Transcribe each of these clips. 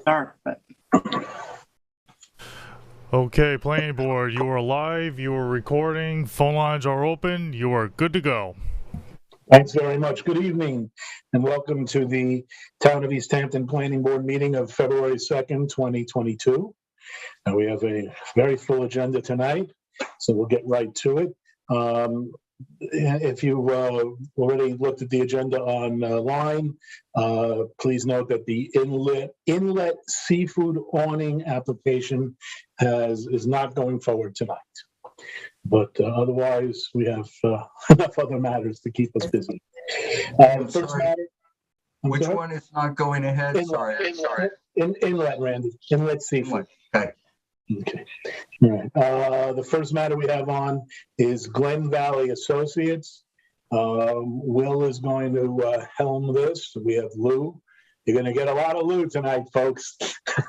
start, but Okay, planning board, you are live, you are recording, phone lines are open, you are good to go. Thanks very much. Good evening, and welcome to the Town of East Hampton Planning Board meeting of February 2nd, 2022. And we have a very full agenda tonight, so we'll get right to it. If you already looked at the agenda online, please note that the inlet seafood awning application is not going forward tonight. But otherwise, we have enough other matters to keep us busy. First matter. Which one is not going ahead? Inlet, Randy. Inlet seafood. Okay. Okay. All right. The first matter we have on is Glen Valley Associates. Will is going to helm this. We have Lou. You're going to get a lot of Lou tonight, folks.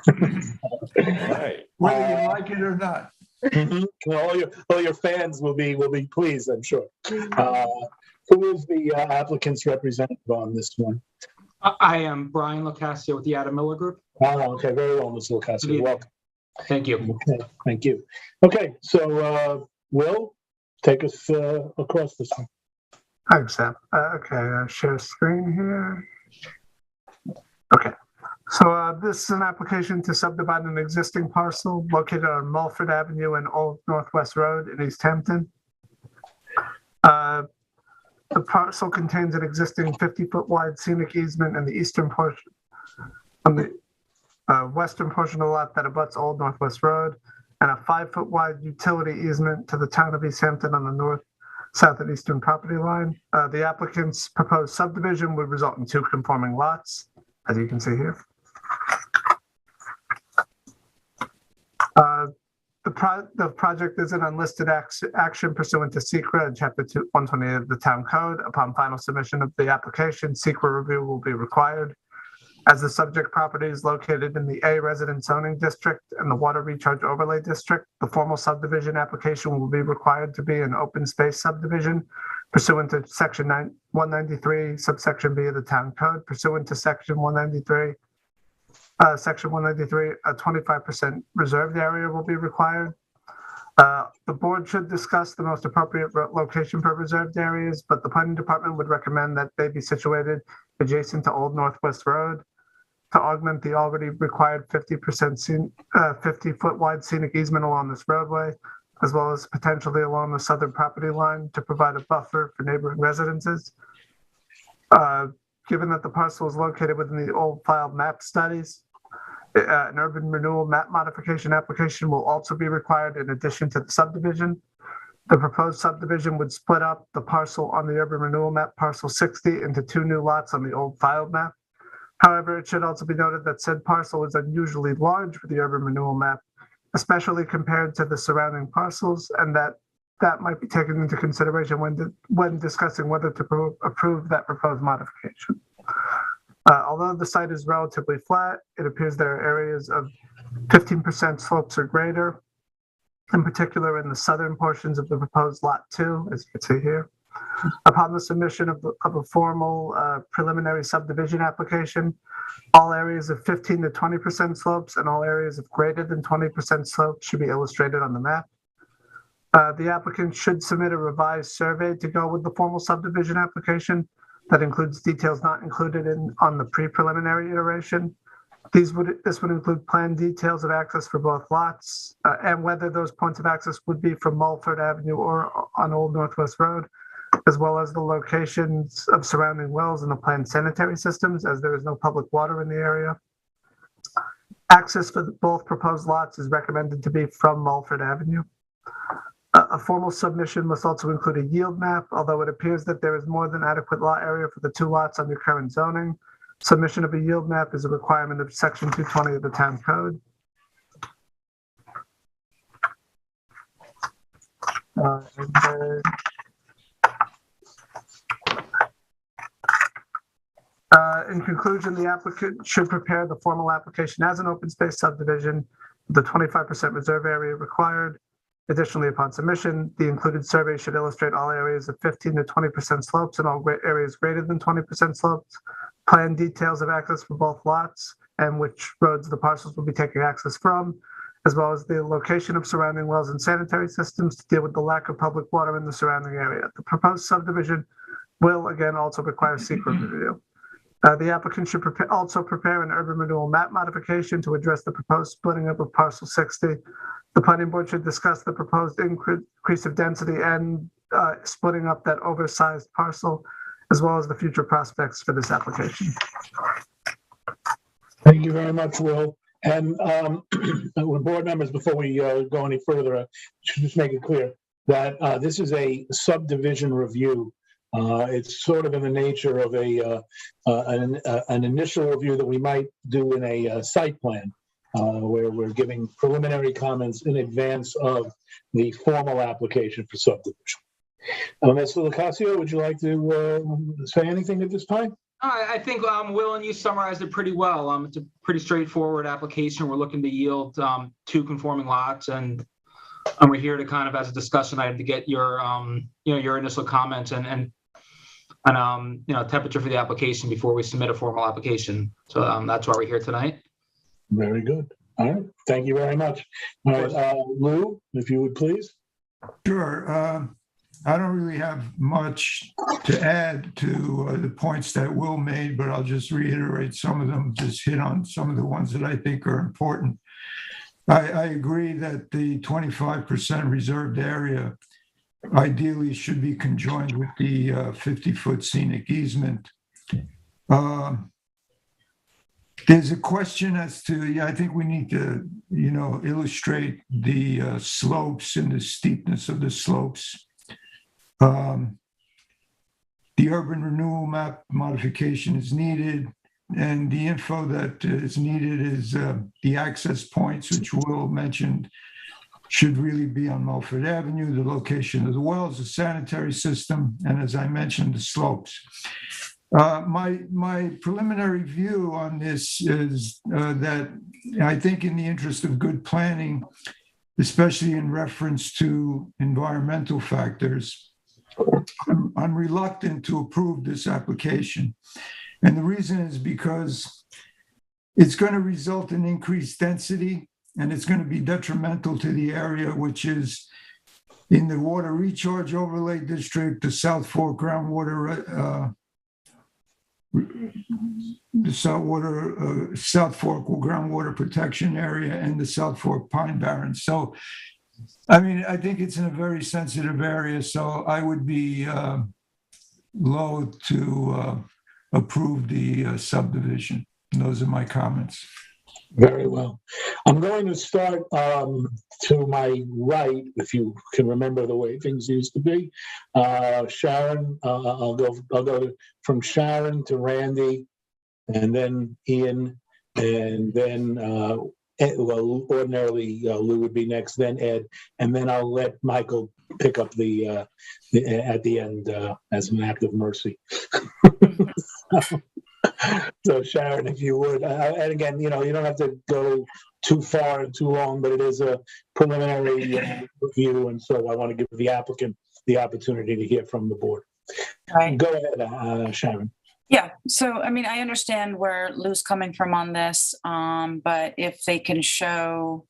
All right. Whether you like it or not. Mm-hmm. All your fans will be pleased, I'm sure. Who is the applicant's representative on this one? I am Brian Locascio with the Adam Miller Group. Oh, okay, very well, Mr. Locascio. Welcome. Thank you. Okay, thank you. Okay, so Will, take us across this one. Thanks, Sam. Share screen here. Okay. So this is an application to subdivide an existing parcel located on Mulford Avenue and Old Northwest Road in East Hampton. The parcel contains an existing 50-foot wide scenic easement in the eastern portion, on the western portion of the lot that abuts Old Northwest Road, and a 5-foot wide utility easement to the town of East Hampton on the north, south, and eastern property line. The applicant's proposed subdivision would result in 2 conforming lots, as you can see here. The project is an unlisted action pursuant to SECRA and Chapter 128 of the Town Code. Upon final submission of the application, SECRA review will be required. As the subject property is located in the A Resident Zoning District and the Water Recharge Overlay District, the formal subdivision application will be required to be an open space subdivision pursuant to Section 193, subsection B of the Town Code. Pursuant to Section 193, a 25% reserved area will be required. The board should discuss the most appropriate location for reserved areas, but the planning department would recommend that they be situated adjacent to Old Northwest Road to augment the already required 50-foot wide scenic easement along this roadway, as well as potentially along the southern property line to provide a buffer for neighboring residences. Given that the parcel is located within the old filed map studies, an urban renewal map modification application will also be required in addition to the subdivision. The proposed subdivision would split up the parcel on the urban renewal map, parcel 60, into 2 new lots on the old filed map. However, it should also be noted that said parcel is unusually large for the urban renewal map, especially compared to the surrounding parcels, and that might be taken into consideration when discussing whether to approve that proposed modification. Although the site is relatively flat, it appears there are areas of 15% slopes or greater, in particular in the southern portions of the proposed Lot 2, as you can see here. Upon the submission of a formal preliminary subdivision application, all areas of 15 to 20% slopes and all areas of greater than 20% slopes should be illustrated on the map. The applicant should submit a revised survey to go with the formal subdivision application that includes details not included on the pre-preliminary iteration. This would include planned details of access for both lots and whether those points of access would be from Mulford Avenue or on Old Northwest Road, as well as the locations of surrounding wells and the planned sanitary systems, as there is no public water in the area. Access for both proposed lots is recommended to be from Mulford Avenue. A formal submission must also include a yield map, although it appears that there is more than adequate lot area for the 2 lots under current zoning. Submission of a yield map is a requirement of Section 220 of the Town Code. In conclusion, the applicant should prepare the formal application as an open space subdivision with the 25% reserve area required. Additionally, upon submission, the included survey should illustrate all areas of 15 to 20% slopes and all areas greater than 20% slopes, plan details of access for both lots, and which roads the parcels will be taking access from, as well as the location of surrounding wells and sanitary systems to deal with the lack of public water in the surrounding area. The proposed subdivision will again also require secret review. The applicant should also prepare an urban renewal map modification to address the proposed splitting up of parcel 60. The planning board should discuss the proposed increase of density and splitting up that oversized parcel, as well as the future prospects for this application. Thank you very much, Will. And board members, before we go any further, I should just make it clear that this is a subdivision review. It's sort of in the nature of an initial review that we might do in a site plan, where we're giving preliminary comments in advance of the formal application for subdivision. Mr. Locascio, would you like to say anything at this time? I think Will and you summarized it pretty well. It's a pretty straightforward application. We're looking to yield 2 conforming lots, and we're here to kind of, as a discussion item, to get your your initial comments and temperature for the application before we submit a formal application. So that's why we're here tonight. Very good. All right. Thank you very much. All right, Lou, if you would please. Sure. I don't really have much to add to the points that Will made, but I'll just reiterate some of them, just hit on some of the ones that I think are important. I agree that the 25% reserved area ideally should be conjoined with the 50-foot scenic easement. There's a question as to, I think we need to, illustrate the slopes and the steepness of the slopes. The urban renewal map modification is needed, and the info that is needed is the access points, which Will mentioned, should really be on Mulford Avenue, the location of the wells, the sanitary system, and as I mentioned, the slopes. My preliminary view on this is that I think in the interest of good planning, especially in reference to environmental factors, I'm reluctant to approve this application. And the reason is because it's going to result in increased density, and it's going to be detrimental to the area, which is in the water recharge overlay district, the South Fork groundwater, South Fork groundwater protection area, and the South Fork Pine Barrens. So, I think it's in a very sensitive area, so I would be loath to approve the subdivision. And those are my comments. Very well. I'm going to start to my right, if you can remember the way things used to be. Sharon, I'll go from Sharon to Randy, and then Ian, and then ordinarily Lou would be next, then Ed, and then I'll let Michael pick up the at the end as an act of mercy. So Sharon, if you would, and again, you don't have to go too far and too long, but it is a preliminary review, and so I want to give the applicant the opportunity to hear from the board. Right. Go ahead, Sharon. Yeah, so I understand where Lou's coming from on this, but if they can show,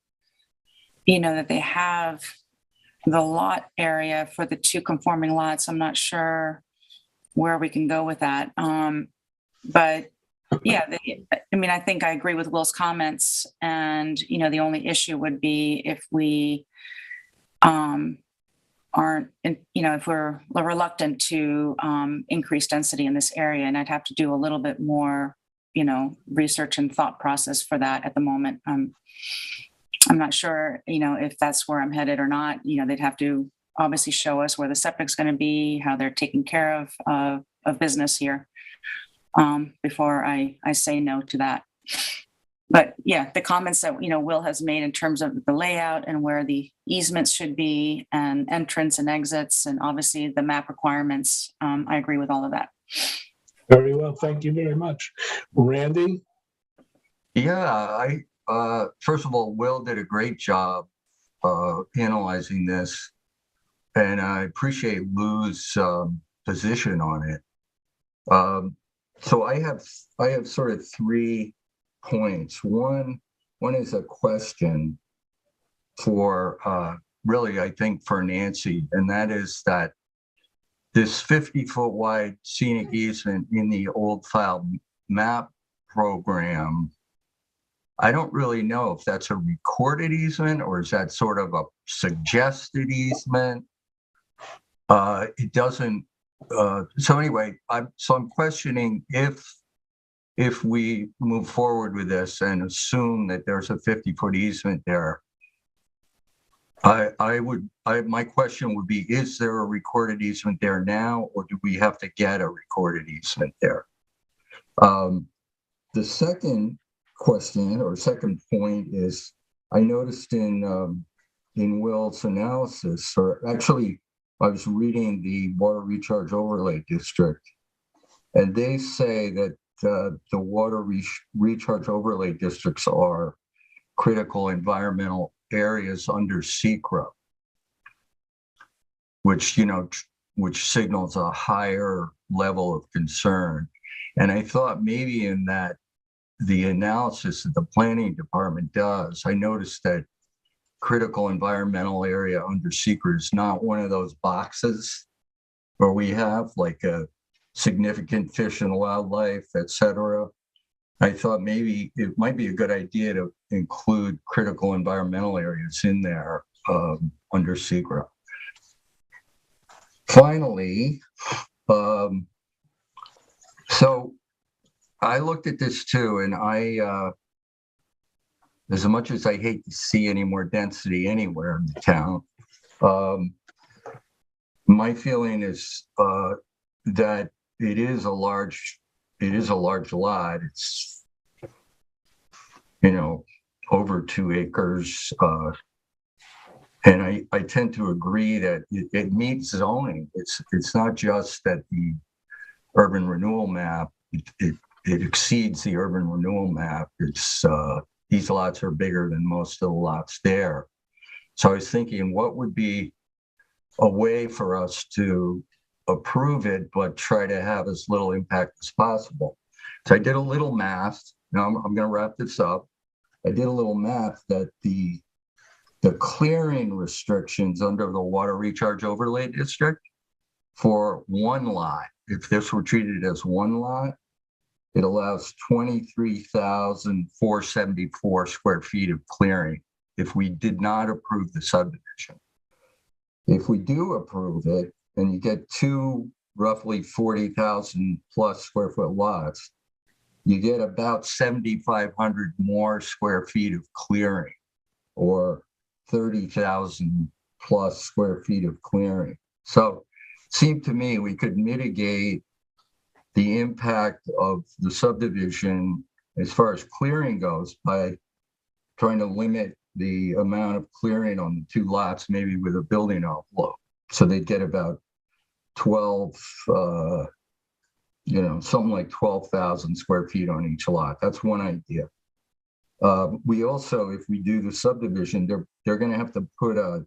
that they have the lot area for the 2 conforming lots, I'm not sure where we can go with that. But yeah, I think I agree with Will's comments, and the only issue would be if we aren't, if we're reluctant to increase density in this area, and I'd have to do a little bit more, research and thought process for that at the moment. I'm not sure, if that's where I'm headed or not. They'd have to obviously show us where the septic's going to be, how they're taking care of business here before I say no to that. But yeah, the comments that, Will has made in terms of the layout and where the easements should be and entrance and exits, and obviously the map requirements, I agree with all of that. Very well. Thank you very much. Randy? Yeah, first of all, Will did a great job analyzing this, and I appreciate Lou's position on it. So I have sort of 3 points. One is a question for really, I think, for Nancy, and that is that this 50-foot wide scenic easement in the old file map program, I don't really know if that's a recorded easement or is that sort of a suggested easement. It doesn't. So anyway, I'm questioning if we move forward with this and assume that there's a 50-foot easement there. My question would be, is there a recorded easement there now, or do we have to get a recorded easement there? The second question or second point is, I noticed in Will's analysis, or actually I was reading the Water Recharge Overlay District, and they say that the water recharge overlay districts are critical environmental areas under SECRA, which signals a higher level of concern. And I thought maybe in that the analysis that the planning department does, I noticed that critical environmental area under SECRA is not one of those boxes where we have like a significant fish and wildlife, etc. I thought maybe it might be a good idea to include critical environmental areas in there under SECRA. Finally, so I looked at this too, and I, as much as I hate to see any more density anywhere in the town, my feeling is that it is a large lot. It's, over 2 acres. And I tend to agree that it meets zoning. It's not just that the urban renewal map, it exceeds the urban renewal map. It's these lots are bigger than most of the lots there. So I was thinking, what would be a way for us to approve it, but try to have as little impact as possible? So I did a little math. Now I'm going to wrap this up. I did a little math that the clearing restrictions under the Water Recharge Overlay District for one lot, if this were treated as one lot, it allows 23,474 square feet of clearing if we did not approve the subdivision. If we do approve it, and you get two roughly 40,000 plus square foot lots, you get about 7,500 more square feet of clearing, or 30,000 plus square feet of clearing. So it seemed to me we could mitigate the impact of the subdivision as far as clearing goes by trying to limit the amount of clearing on the two lots, maybe with a building envelope. So they'd get about 12, something like 12,000 square feet on each lot. That's one idea. We also, if we do the subdivision, they're going to have to put a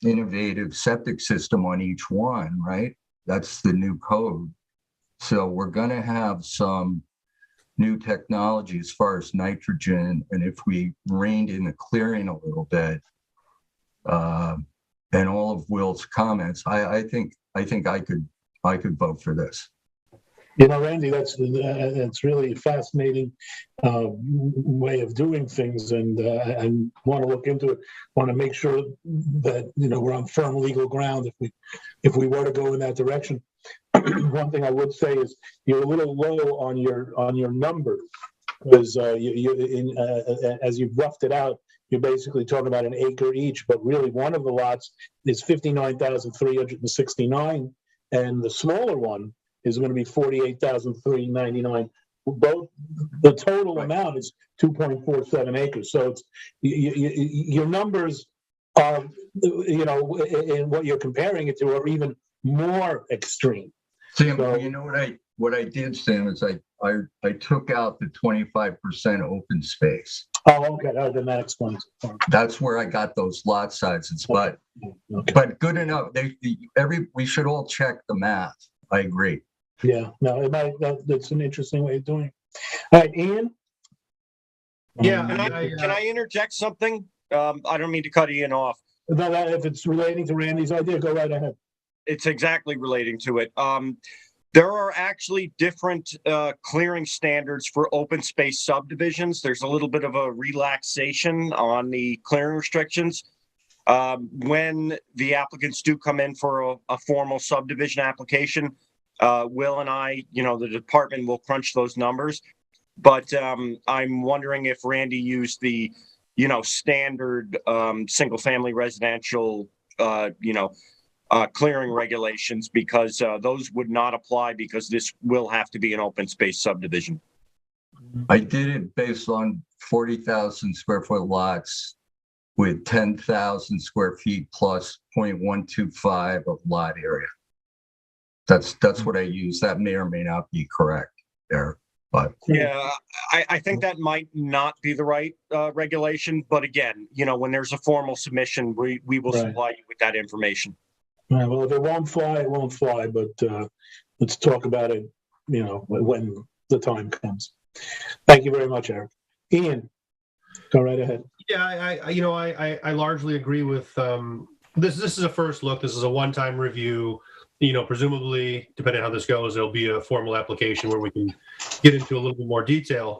innovative septic system on each one, right? That's the new code. So we're going to have some new technology as far as nitrogen, and if we reined in the clearing a little bit, and all of Will's comments, I think I could vote for this. Randy, that's really a fascinating way of doing things, and want to look into it. Want to make sure that we're on firm legal ground if we were to go in that direction. One thing I would say is you're a little low on your numbers, because as you've roughed it out, you're basically talking about an acre each, but really one of the lots is 59,369, and the smaller one is going to be 48,399. Both the total amount is 2.47 acres. So it's your numbers are, in what you're comparing it to, are even more extreme. Sam, what I did, Sam, is I took out the 25% open space. Oh, okay. Then that explains it. That's where I got those lot sizes. But good enough. We should all check the math. I agree. Yeah, no, that's an interesting way of doing it. All right, Ian, Yeah, Um, can I interject something? I don't mean to cut Ian off. no, if it's relating to Randy's idea, go right ahead. It's exactly relating to it. There are actually different clearing standards for open space subdivisions. There's a little bit of a relaxation on the clearing restrictions. When the applicants do come in for a formal subdivision application, Will and I, the department will crunch those numbers. But I'm wondering if Randy used the, standard single family residential, clearing regulations, because those would not apply, because this will have to be an open space subdivision. I did it based on 40,000 square foot lots with 10,000 square feet plus 0.125 of lot area. That's what I use. That may or may not be correct there, but yeah, I think that might not be the right regulation. But again, when there's a formal submission, we will supply you with that information. All right, well, if it won't fly, it won't fly. But let's talk about it, when the time comes. Thank you very much, Eric. Ian, go right ahead. Yeah, I largely agree with this. This is a first look. This is a one-time review. Presumably, depending on how this goes, there'll be a formal application where we can get into a little bit more detail.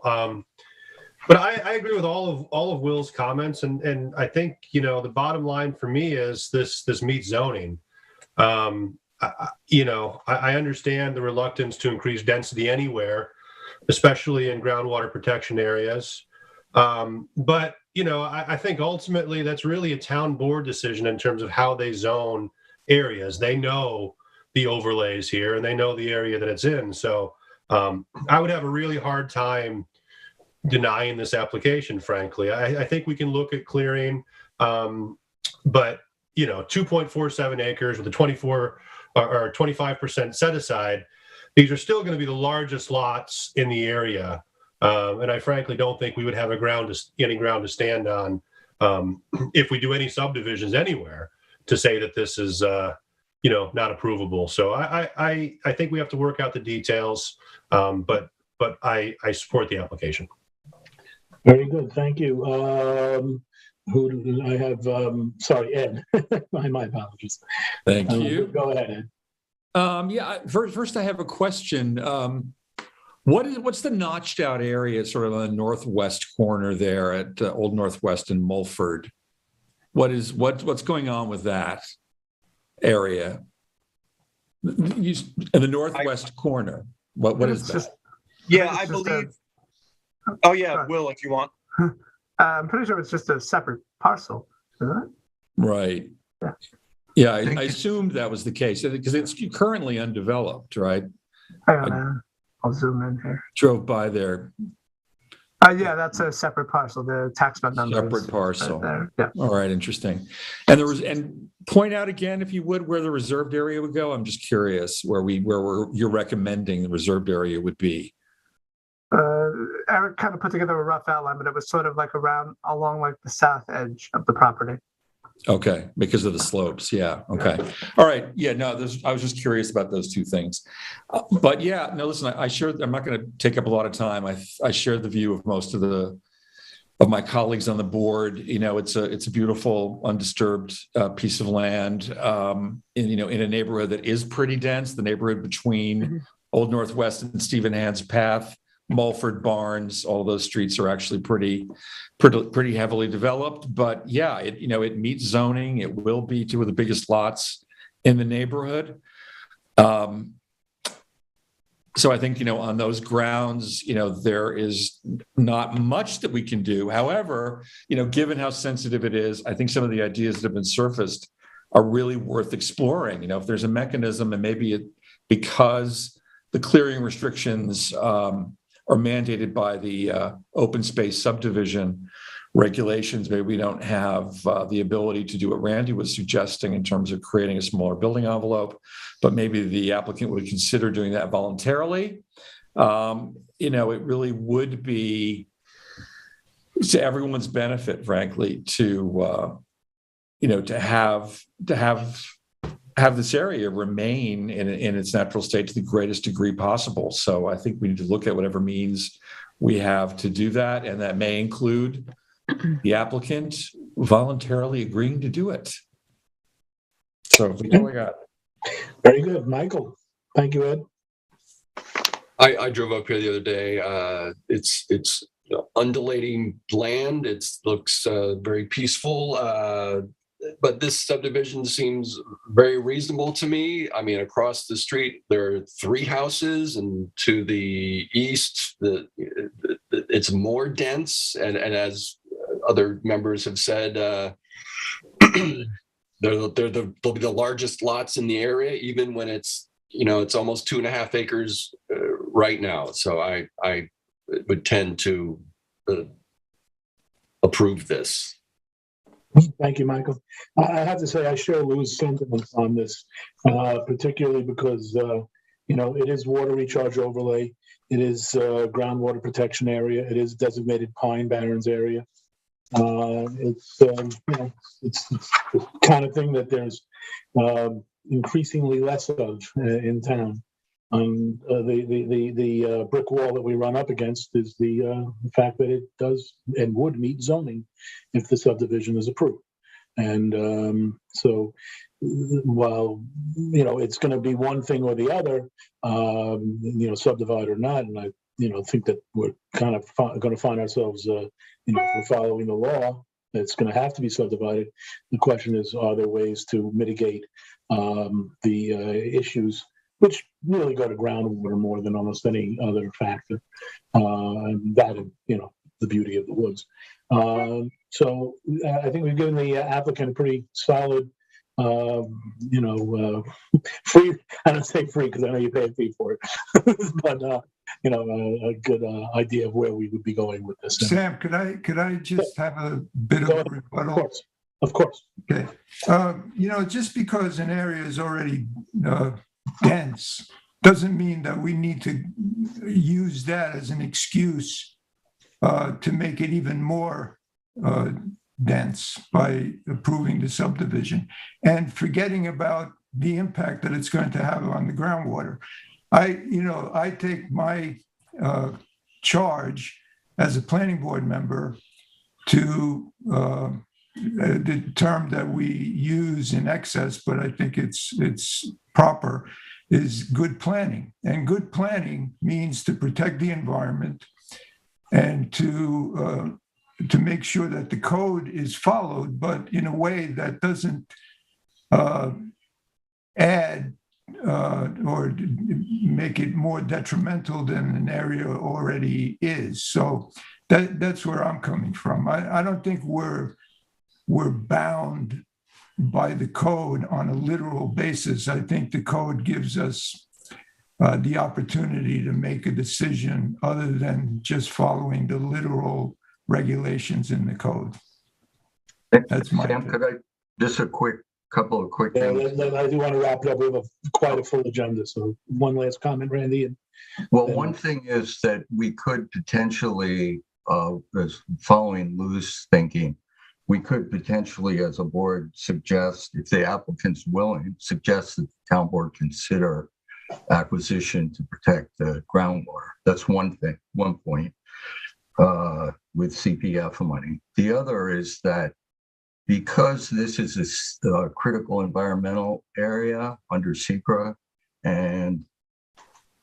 But I agree with all of Will's comments, and I think the bottom line for me is this meets zoning. I understand the reluctance to increase density anywhere, especially in groundwater protection areas. But I think ultimately that's really a town board decision in terms of how they zone areas. They know the overlays here and they know the area that it's in. So I would have a really hard time denying this application, frankly. I think we can look at clearing, but 2.47 acres with a 24 or 25% set aside, these are still going to be the largest lots in the area. And I frankly don't think we would have any ground to stand on if we do any subdivisions anywhere to say that this is not approvable. So I think we have to work out the details, but I support the application. Very good, thank you. Who do I have? Sorry, Ed. My apologies. Thank you. Go ahead, Ed. First I have a question. What's the notched out area sort of on the northwest corner there at Old Northwest and Mulford? What's going on with that area? In the northwest corner. What is that? Yeah, I believe. Oh yeah, Will, if you want. I'm pretty sure it's just a separate parcel, isn't it? Right. Yeah, I assumed that was the case because it's currently undeveloped, right? I'll zoom in here. Drove by there. Yeah, that's a separate parcel. The tax map number. Separate parcel. Right there. Yeah. All right, interesting. And point out again, if you would, where the reserved area would go. I'm just curious where you're recommending the reserved area would be. Eric kind of put together a rough outline, but it was sort of like along like the south edge of the property. Okay, because of the slopes. Yeah. Okay. All right. Yeah. No, I was just curious about those two things. But yeah, no. Listen, I'm not going to take up a lot of time. I share the view of most of my colleagues on the board. It's a beautiful, undisturbed piece of land. In a neighborhood that is pretty dense. The neighborhood between Old Northwest and Stephen Hand's Path, Mulford, Barnes, all those streets are actually pretty heavily developed. But yeah, it meets zoning. It will be two of the biggest lots in the neighborhood. So I think, on those grounds, there is not much that we can do. However, given how sensitive it is, I think some of the ideas that have been surfaced are really worth exploring. If there's a mechanism, and maybe because the clearing restrictions are mandated by the open space subdivision regulations, maybe we don't have the ability to do what Randy was suggesting in terms of creating a smaller building envelope, but maybe the applicant would consider doing that voluntarily. It really would be to everyone's benefit, frankly, to have this area remain in its natural state to the greatest degree possible. So I think we need to look at whatever means we have to do that, and that may include the applicant voluntarily agreeing to do it. So that's all I got. Very good. Michael. Thank you, Ed. I drove up here the other day. It's undulating land. It looks very peaceful. But this subdivision seems very reasonable to me. I mean, across the street, there are 3 houses, and to the east, it's more dense. And as other members have said, they'll be the largest lots in the area, even when it's almost 2.5 acres right now. So I would tend to approve this. Thank you, Michael. I have to say I share Lou's sentiments on this, particularly because, it is water recharge overlay. It is groundwater protection area. It is designated Pine Barrens area. It's the kind of thing that there's increasingly less of in town. The brick wall that we run up against is the fact that it does and would meet zoning if the subdivision is approved. And so while, it's going to be one thing or the other, subdivide or not, and I, think that we're kind of going to find ourselves, if we're following the law, it's going to have to be subdivided. The question is, are there ways to mitigate the issues which really go to groundwater more than almost any other factor, and that, the beauty of the woods. So I think we've given the applicant a pretty solid, free. I don't say free because I know you pay a fee for it, but a good idea of where we would be going with this. Sam, could I just have a bit of a rebuttal? Of course. Okay. Just because an area is already dense doesn't mean that we need to use that as an excuse to make it even more dense by approving the subdivision and forgetting about the impact that it's going to have on the groundwater. I take my charge as a planning board member to the term that we use in excess, but I think it's proper, is good planning. And good planning means to protect the environment and to make sure that the code is followed, but in a way that doesn't add or make it more detrimental than an area already is. So that's where I'm coming from. I don't think we're bound by the code on a literal basis. I think the code gives us the opportunity to make a decision other than just following the literal regulations in the code. That's my Sam, could I just couple of quick things? I do want to wrap it up. We have quite a full agenda. So one last comment, Randy. One thing is that we could potentially, following Lou's thinking, we could potentially, as a board, suggest, if the applicant's willing, suggest that the town board consider acquisition to protect the groundwater. That's one thing, one point with CPF money. The other is that because this is a critical environmental area under SECRA, and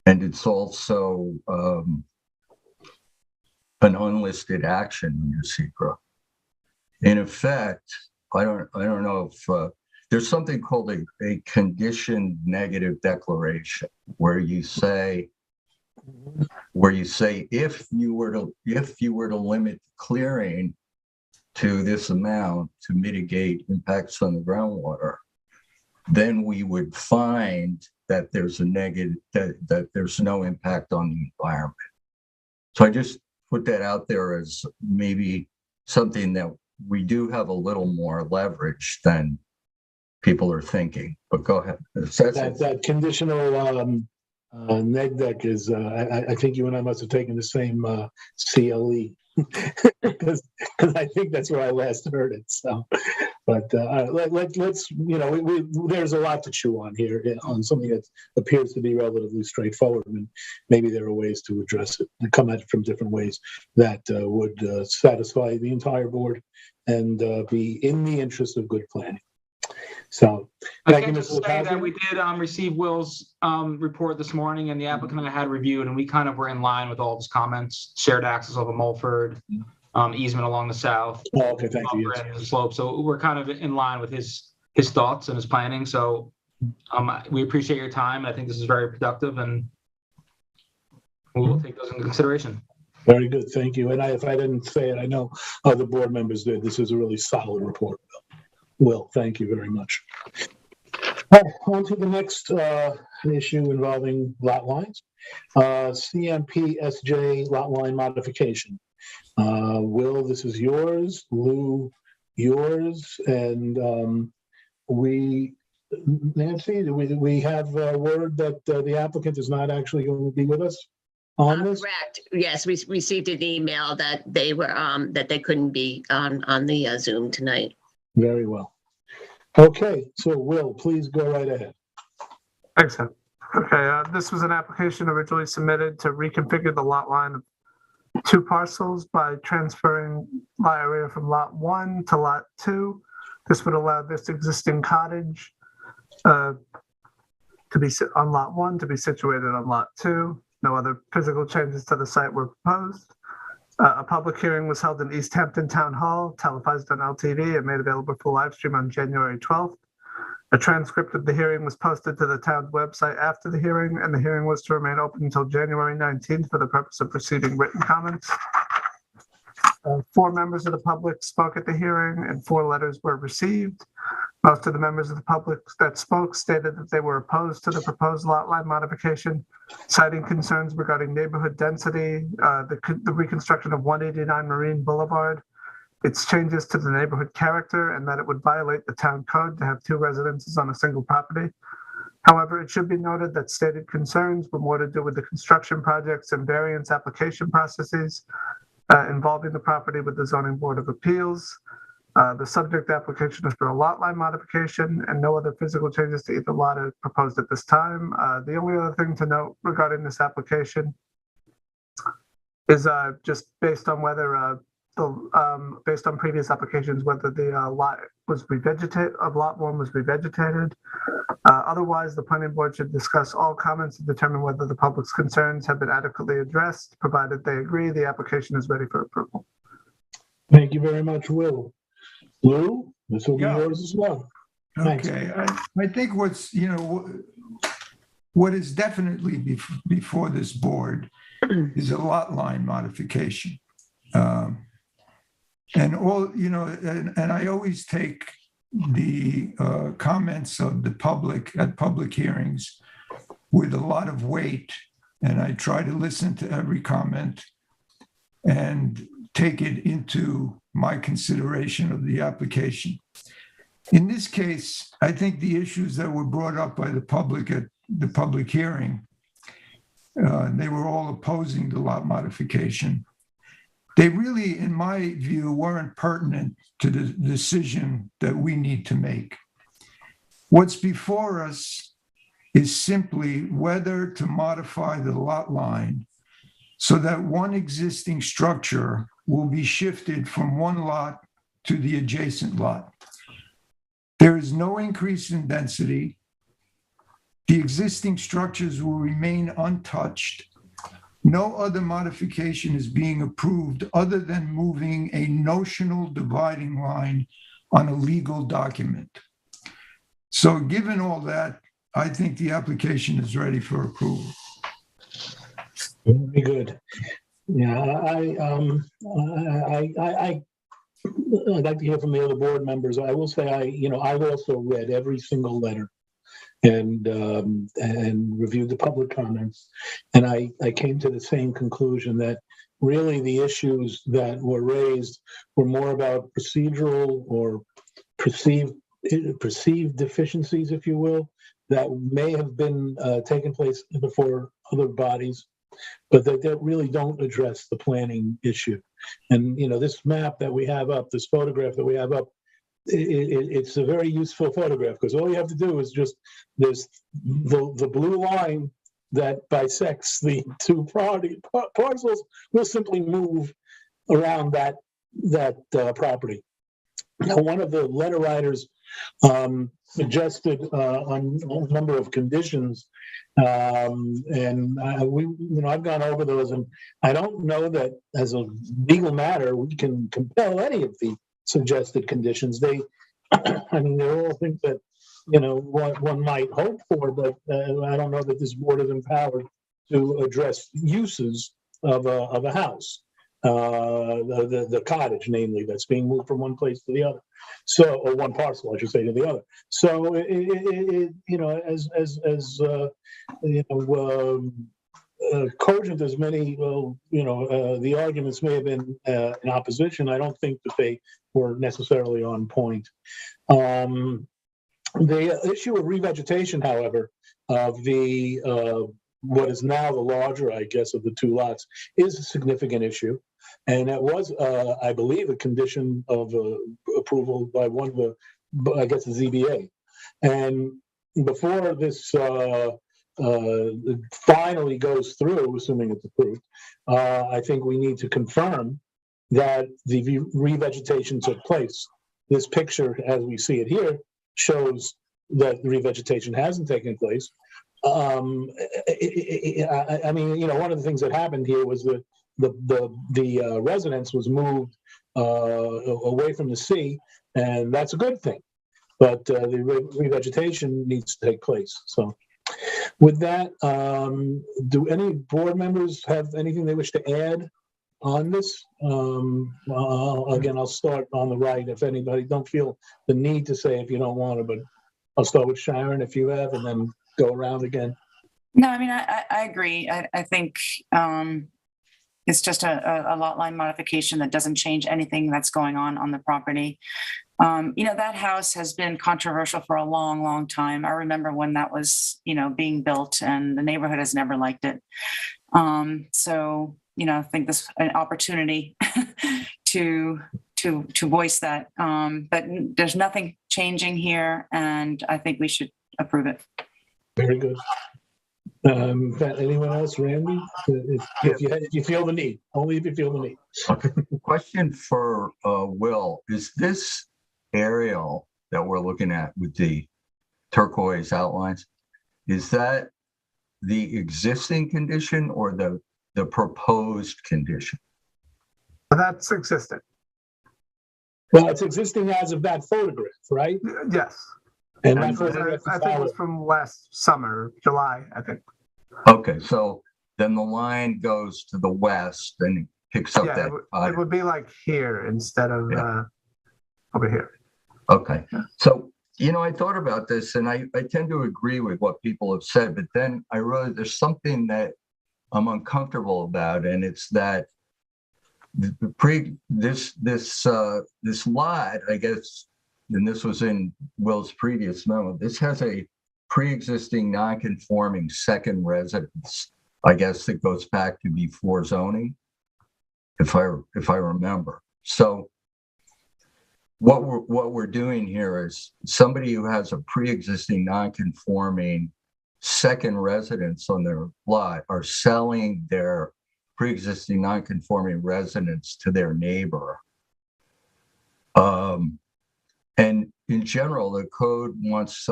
it's also an unlisted action under SECRA. In effect, I don't know if there's something called a conditioned negative declaration, where you say if you were to limit clearing to this amount to mitigate impacts on the groundwater, then we would find that there's a negative, that there's no impact on the environment. So I just put that out there as maybe something that we do have a little more leverage than people are thinking. But go ahead. That conditional Neg deck is, I think you and I must have taken the same CLE because I think that's where I last heard it. So, but let's, there's a lot to chew on here on something that appears to be relatively straightforward, and maybe there are ways to address it and come at it from different ways that would satisfy the entire board and be in the interest of good planning. So, I thank can you, just Mr. say that Lepazzi. we did receive Will's report this morning, and the applicant and I had reviewed, and we kind of were in line with all of his comments. Shared access over Mulford, easement along the south, Oh, okay, thank you. buffer Yes. and the slope. So we're kind of in line with his thoughts and his planning. So we appreciate your time. I think this is very productive, and we will take those into consideration. Very good, thank you. And if I didn't say it, I know other board members did. This is a really solid report. Will, thank you very much. All right, on to the next issue involving lot lines. CMP SJ lot line modification. Will, this is yours. Lou, yours. And Nancy, we have word that the applicant is not actually going to be with us on this? Correct. Yes, we received an email that they were that they couldn't be on the Zoom tonight. Very well. Okay, so Will, please go right ahead. Thanks, Ed. Okay, this was an application originally submitted to reconfigure the lot line of 2 parcels by transferring lot area from lot 1 to lot 2. This would allow this existing cottage to be on lot 1 to be situated on lot 2. No other physical changes to the site were proposed. A public hearing was held in East Hampton Town Hall, televised on LTV, and made available for live stream on January 12th. A transcript of the hearing was posted to the town's website after the hearing, and the hearing was to remain open until January 19th for the purpose of receiving written comments. 4 members of the public spoke at the hearing, and 4 letters were received. Most of the members of the public that spoke stated that they were opposed to the proposed lot line modification, citing concerns regarding neighborhood density, the reconstruction of 189 Marine Boulevard, its changes to the neighborhood character, and that it would violate the town code to have 2 residences on a single property. However, it should be noted that stated concerns were more to do with the construction projects and variance application processes involving the property with the Zoning Board of Appeals. The subject application is for a lot line modification, and no other physical changes to either lot are proposed at this time. The only other thing to note regarding this application is just based on whether based on previous applications, whether the lot was revegetated, lot 1 was revegetated. Otherwise, the planning board should discuss all comments and determine whether the public's concerns have been adequately addressed. Provided they agree, the application is ready for approval. Thank you very much, Will. Lou, this will be Yeah. yours as well. Thanks. Okay, I think what is definitely before this board is a lot line modification. And all, and I always take the comments of the public at public hearings with a lot of weight, and I try to listen to every comment and take it into my consideration of the application. In this case, I think the issues that were brought up by the public at the public hearing, they were all opposing the lot modification. They really, in my view, weren't pertinent to the decision that we need to make. What's before us is simply whether to modify the lot line so that one existing structure will be shifted from one lot to the adjacent lot. There is no increase in density. The existing structures will remain untouched. No other modification is being approved other than moving a notional dividing line on a legal document. So given all that, I think the application is ready for approval. Very good. Yeah, I'd like to hear from the other board members. I will say I've also read every single letter and reviewed the public comments, and I came to the same conclusion that really the issues that were raised were more about procedural or perceived deficiencies, if you will, that may have been taken place before other bodies, but that really don't address the planning issue. And, this map that we have up, this photograph that we have up, it's a very useful photograph because all you have to do is just, there's the blue line that bisects the two parcels will simply move around that property. Now, one of the letter writers suggested a number of conditions, and I've gone over those, and I don't know that as a legal matter we can compel any of the suggested conditions. They're all things that one might hope for, but I don't know that this board is empowered to address uses of a house. The cottage, namely, that's being moved from one place to the other. So, or one parcel, I should say, to the other. So, cogent as many, the arguments may have been in opposition. I don't think that they were necessarily on point. The issue of revegetation, however, of the what is now the larger, I guess, of the two lots, is a significant issue. And it was, I believe, a condition of approval by one of the, I guess, the ZBA. And before this finally goes through, assuming it's approved, I think we need to confirm that the revegetation took place. This picture, as we see it here, shows that the revegetation hasn't taken place. One of the things that happened here was that the residence was moved away from the sea, and that's a good thing. But the revegetation needs to take place. So, with that, do any board members have anything they wish to add on this? Again, I'll start on the right. If anybody, don't feel the need to say if you don't want to, but I'll start with Sharon if you have, and then go around again. No, I agree. I think it's just a lot line modification that doesn't change anything that's going on the property. That house has been controversial for a long, long time. I remember when that was, being built, and the neighborhood has never liked it. So, I think this is an opportunity to voice that. But there's nothing changing here, and I think we should approve it. Very good. Anyone else, Randy? If you feel the need, only if you feel the need. Okay. Question for Will: is this aerial that we're looking at with the turquoise outlines, is that the existing condition or the proposed condition? That's existing. Well, it's existing as of that photograph, right? Yes. And I that photograph think it was from last summer, July, I think. Okay, so then the line goes to the west and picks up that. It would be like here instead of over here. Okay, so I thought about this, and I tend to agree with what people have said, but then I realized there's something that I'm uncomfortable about, and it's that this lot, I guess, and this was in Will's previous memo, this has a pre-existing non-conforming second residence, I guess, that goes back to before zoning, if I remember. So what we're doing here is somebody who has a pre-existing non-conforming second residence on their lot are selling their pre-existing non-conforming residence to their neighbor. And in general, the code wants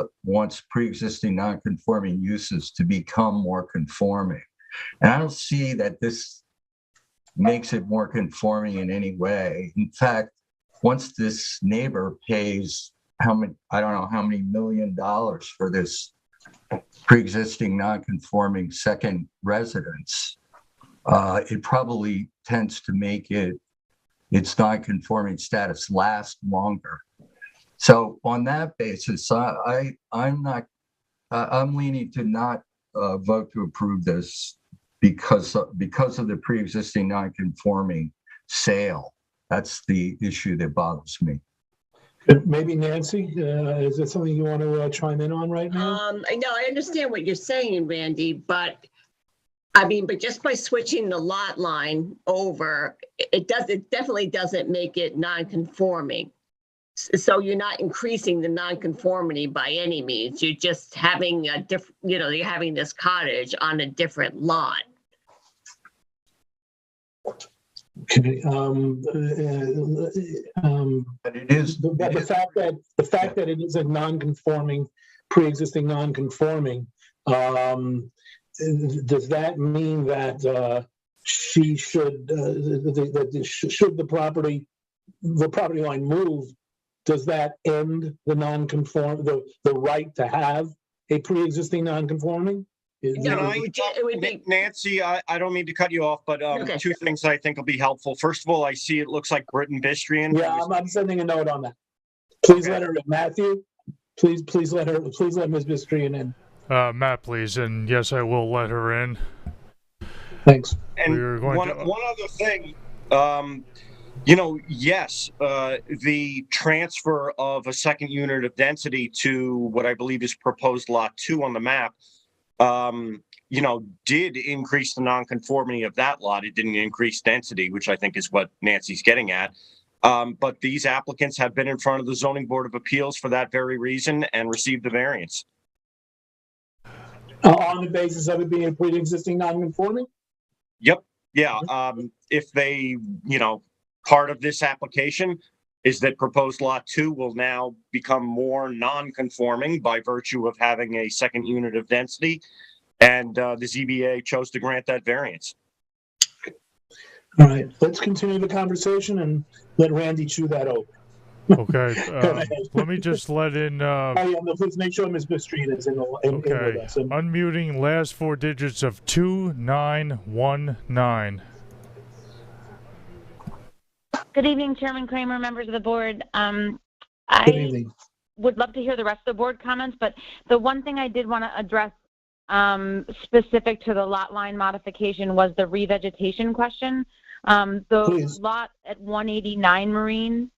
pre-existing non-conforming uses to become more conforming. And I don't see that this makes it more conforming in any way. In fact, once this neighbor pays I don't know how many $1 million for this pre-existing non-conforming second residence, it probably tends to make its non-conforming status last longer. So on that basis, I'm leaning to not vote to approve this because of the pre-existing non-conforming sale. That's the issue that bothers me. Maybe Nancy, is there something you want to chime in on right now? I know, I understand what you're saying, Randy, but I mean, but just by switching the lot line over, it definitely doesn't make it non-conforming. So you're not increasing the non-conformity by any means. You're just having a different, you're having this cottage on a different lot. Okay, But it is, the fact that it is a non-conforming, pre-existing non-conforming, does that mean that she should, should the property line move, does that end the the right to have a pre-existing non-conforming? Nancy, I don't mean to cut you off, but Okay. two things I think will be helpful. First of all, I see it looks like Britton Bistrian. Yeah, I'm sending a note on that. Please let her in. Matthew, please let Ms. Bistrian in. Matt, please, and yes, I will let her in. Thanks. And one other thing, yes, the transfer of a second unit of density to what I believe is proposed lot 2 on the map, did increase the nonconformity of that lot. It didn't increase density, which I think is what Nancy's getting at. But these applicants have been in front of the Zoning Board of Appeals for that very reason and received the variance. On the basis of it being a pre-existing non-conforming? Yep. Yeah. If they, part of this application is that proposed lot 2 will now become more non-conforming by virtue of having a second unit of density. And the ZBA chose to grant that variance. All right, let's continue the conversation and let Randy chew that over. Okay, let me just let in. Please make sure Ms. Bistrian is in with us. Unmuting last 4 digits of 2919. Good evening, Chairman Kramer, members of the board. Good evening. Would love to hear the rest of the board comments, but the one thing I did want to address specific to the lot line modification was the revegetation question. The lot at 189 Marine,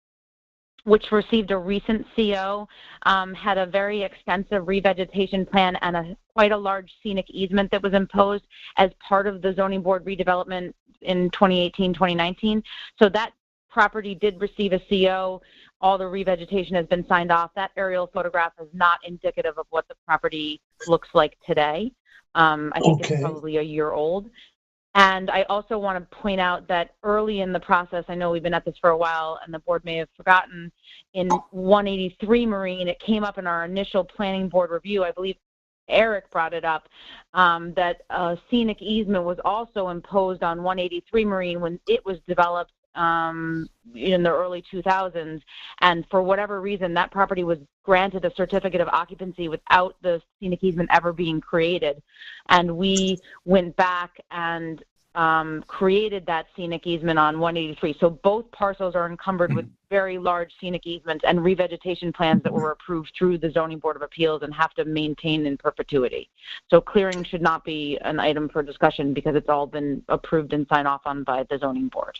which received a recent CO, had a very extensive revegetation plan and quite a large scenic easement that was imposed as part of the zoning board redevelopment in 2018, 2019. So that property did receive a CO. All the revegetation has been signed off. That aerial photograph is not indicative of what the property looks like today. I think it's probably a year old. And I also want to point out that early in the process, I know we've been at this for a while and the board may have forgotten, in 183 Marine, it came up in our initial planning board review, I believe Eric brought it up, that a scenic easement was also imposed on 183 Marine when it was developed in the early 2000s, and for whatever reason that property was granted a certificate of occupancy without the scenic easement ever being created, and we went back and created that scenic easement on 183. So both parcels are encumbered with very large scenic easements and revegetation plans that were approved through the Zoning Board of Appeals and have to maintain in perpetuity. So clearing should not be an item for discussion because it's all been approved and signed off on by the Zoning Board.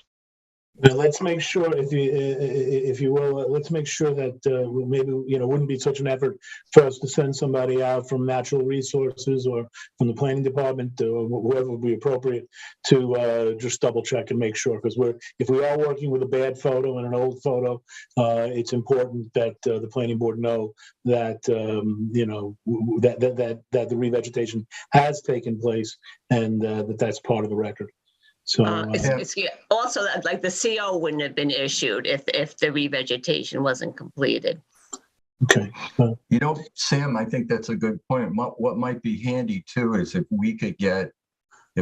Now, let's make sure, if you will, let's make sure that maybe wouldn't be such an effort for us to send somebody out from Natural Resources or from the Planning Department or whoever would be appropriate to just double check and make sure, because if we are working with a bad photo and an old photo, it's important that the Planning Board know that that the revegetation has taken place and that's part of the record. So also, like the CO wouldn't have been issued if the revegetation wasn't completed. Okay. Sam, I think that's a good point. What might be handy too is if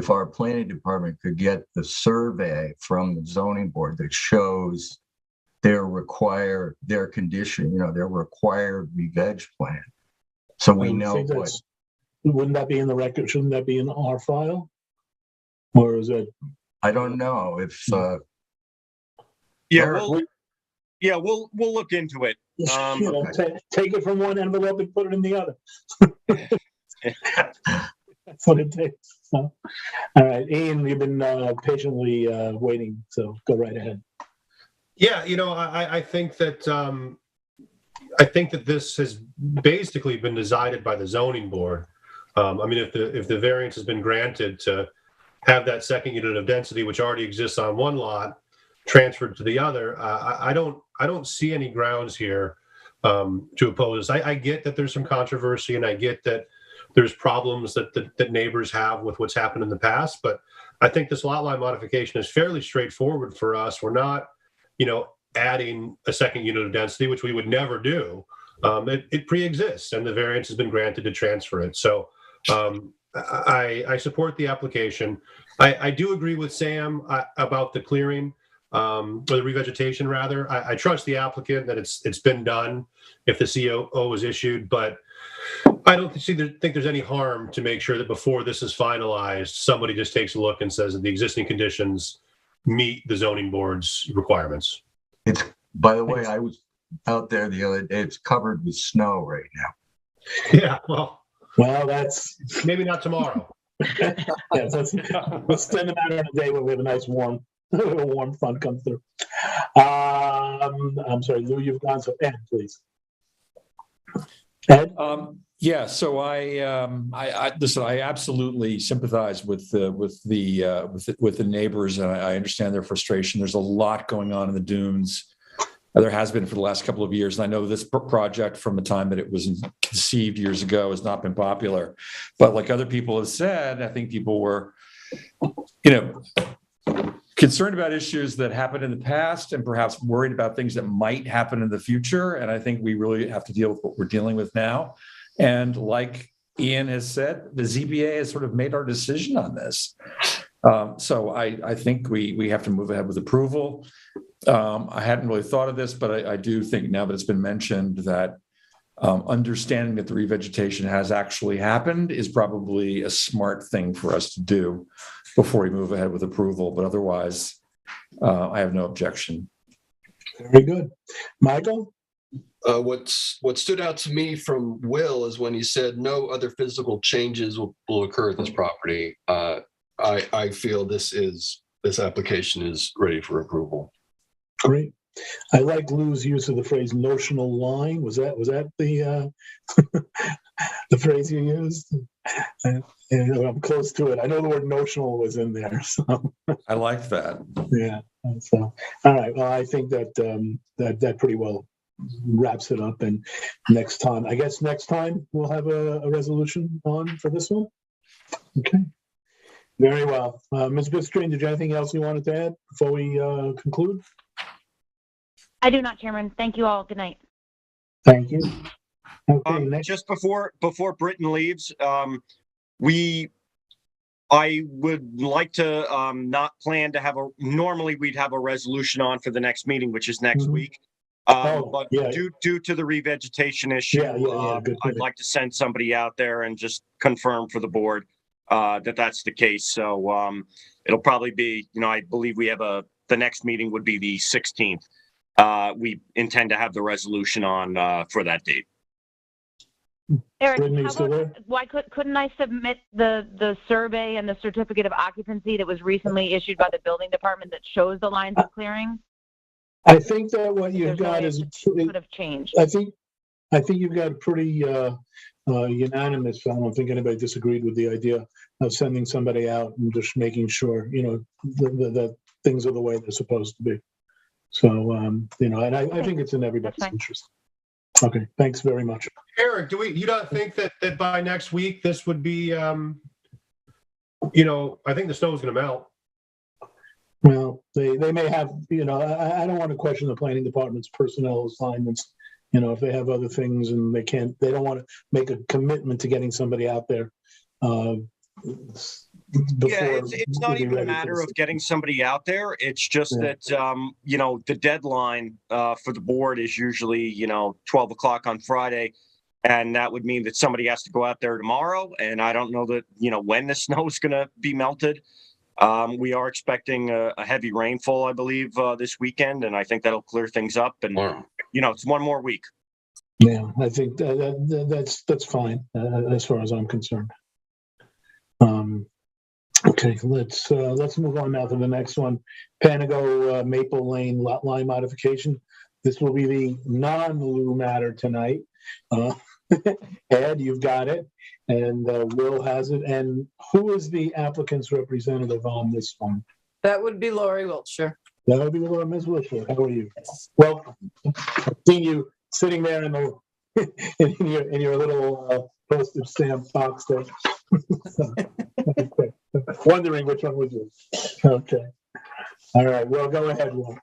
our planning department could get the survey from the zoning board that shows their condition, their required re-veg plan. So we know wouldn't that be in the record? Shouldn't that be in our file? Or is it? I don't know if. We'll look into it. Take it from one envelope and put it in the other. That's what it takes. So, all right, Ian, you've been patiently waiting, so go right ahead. Yeah, I think that I think that this has basically been decided by the zoning board. I mean, if the variance has been granted to have that second unit of density, which already exists on one lot, transferred to the other, I don't see any grounds here to oppose. I get that there's some controversy, and I get that there's problems that neighbors have with what's happened in the past, but I think this lot line modification is fairly straightforward for us. We're not, adding a second unit of density, which we would never do. It pre-exists, and the variance has been granted to transfer it. So I support the application. I do agree with Sam about the clearing, or the revegetation rather. I trust the applicant that it's been done if the COO is issued, but I don't think there's any harm to make sure that before this is finalized, somebody just takes a look and says that the existing conditions meet the zoning board's requirements. It's, by the way, I was out there the other day. It's covered with snow right now. Yeah, well, that's maybe not tomorrow. yes, let's spend it out on a day when we have a nice warm front come through. I'm sorry, Lou, you've gone, so Ed, please. Ed? Yeah, so I listen. I absolutely sympathize with the neighbors, and I understand their frustration. There's a lot going on in the dunes. There has been for the last couple of years, and I know this project from the time that it was conceived years ago has not been popular. But like other people have said, I think people were, concerned about issues that happened in the past, and perhaps worried about things that might happen in the future. And I think we really have to deal with what we're dealing with now. And like Ian has said, the ZBA has sort of made our decision on this. So I think we have to move ahead with approval. I hadn't really thought of this, but I do think now that it's been mentioned that understanding that the revegetation has actually happened is probably a smart thing for us to do before we move ahead with approval. But otherwise, I have no objection. Very good. Michael? What stood out to me from Will is when he said no other physical changes will occur at this property. I feel this application is ready for approval. Great. I like Lou's use of the phrase "notional line." Was that the the phrase you used? I'm close to it. I know the word "notional" was in there, so I liked that. Yeah. So, all right. Well, I think that that pretty well wraps it up. And next time we'll have a resolution on for this one. Okay. Very well. Ms. Bistring, did you have anything else you wanted to add before we conclude? I do not, Chairman. Thank you all. Good night. Thank you. Okay, just before Britton leaves, I would like to not plan to have normally we'd have a resolution on for the next meeting, which is next week. But due to the revegetation issue, I'd like to send somebody out there and just confirm for the board that that's the case. So it'll probably be, I believe we have the next meeting would be the 16th. We intend to have the resolution on for that date. Eric, why couldn't I submit the survey and the certificate of occupancy that was recently issued by the building department that shows the lines of clearing? I think that what you've got is could have changed. I think you've got a pretty unanimous. I don't think anybody disagreed with the idea of sending somebody out and just making sure that things are the way they're supposed to be. So and I think it's in everybody's interest. Okay, thanks very much. Eric, you don't think that by next week this would be I think the snow is going to melt. Well, they may have, I don't want to question the planning department's personnel assignments. If they have other things and they don't want to make a commitment to getting somebody out there. It's not even a matter of getting somebody out there. It's just that, the deadline for the board is usually, 12 o'clock on Friday. And that would mean that somebody has to go out there tomorrow. And I don't know that, when the snow is going to be melted. We are expecting a heavy rainfall, I believe, this weekend. And I think that'll clear things up. And, it's one more week. Yeah, I think that's fine as far as I'm concerned. Okay, let's move on now to the next one. Panago Maple Lane lot line modification. This will be the non-Lou matter tonight. Ed, you've got it, and Will has it. And who is the applicant's representative on this one? That would be Lori Wiltshire. That would be Ms. Wilshire. How are you? Welcome. I've seen you sitting there in the in your little postage stamp box there. Okay. Wondering which one was yours. Okay. All right. Well, go ahead, Will.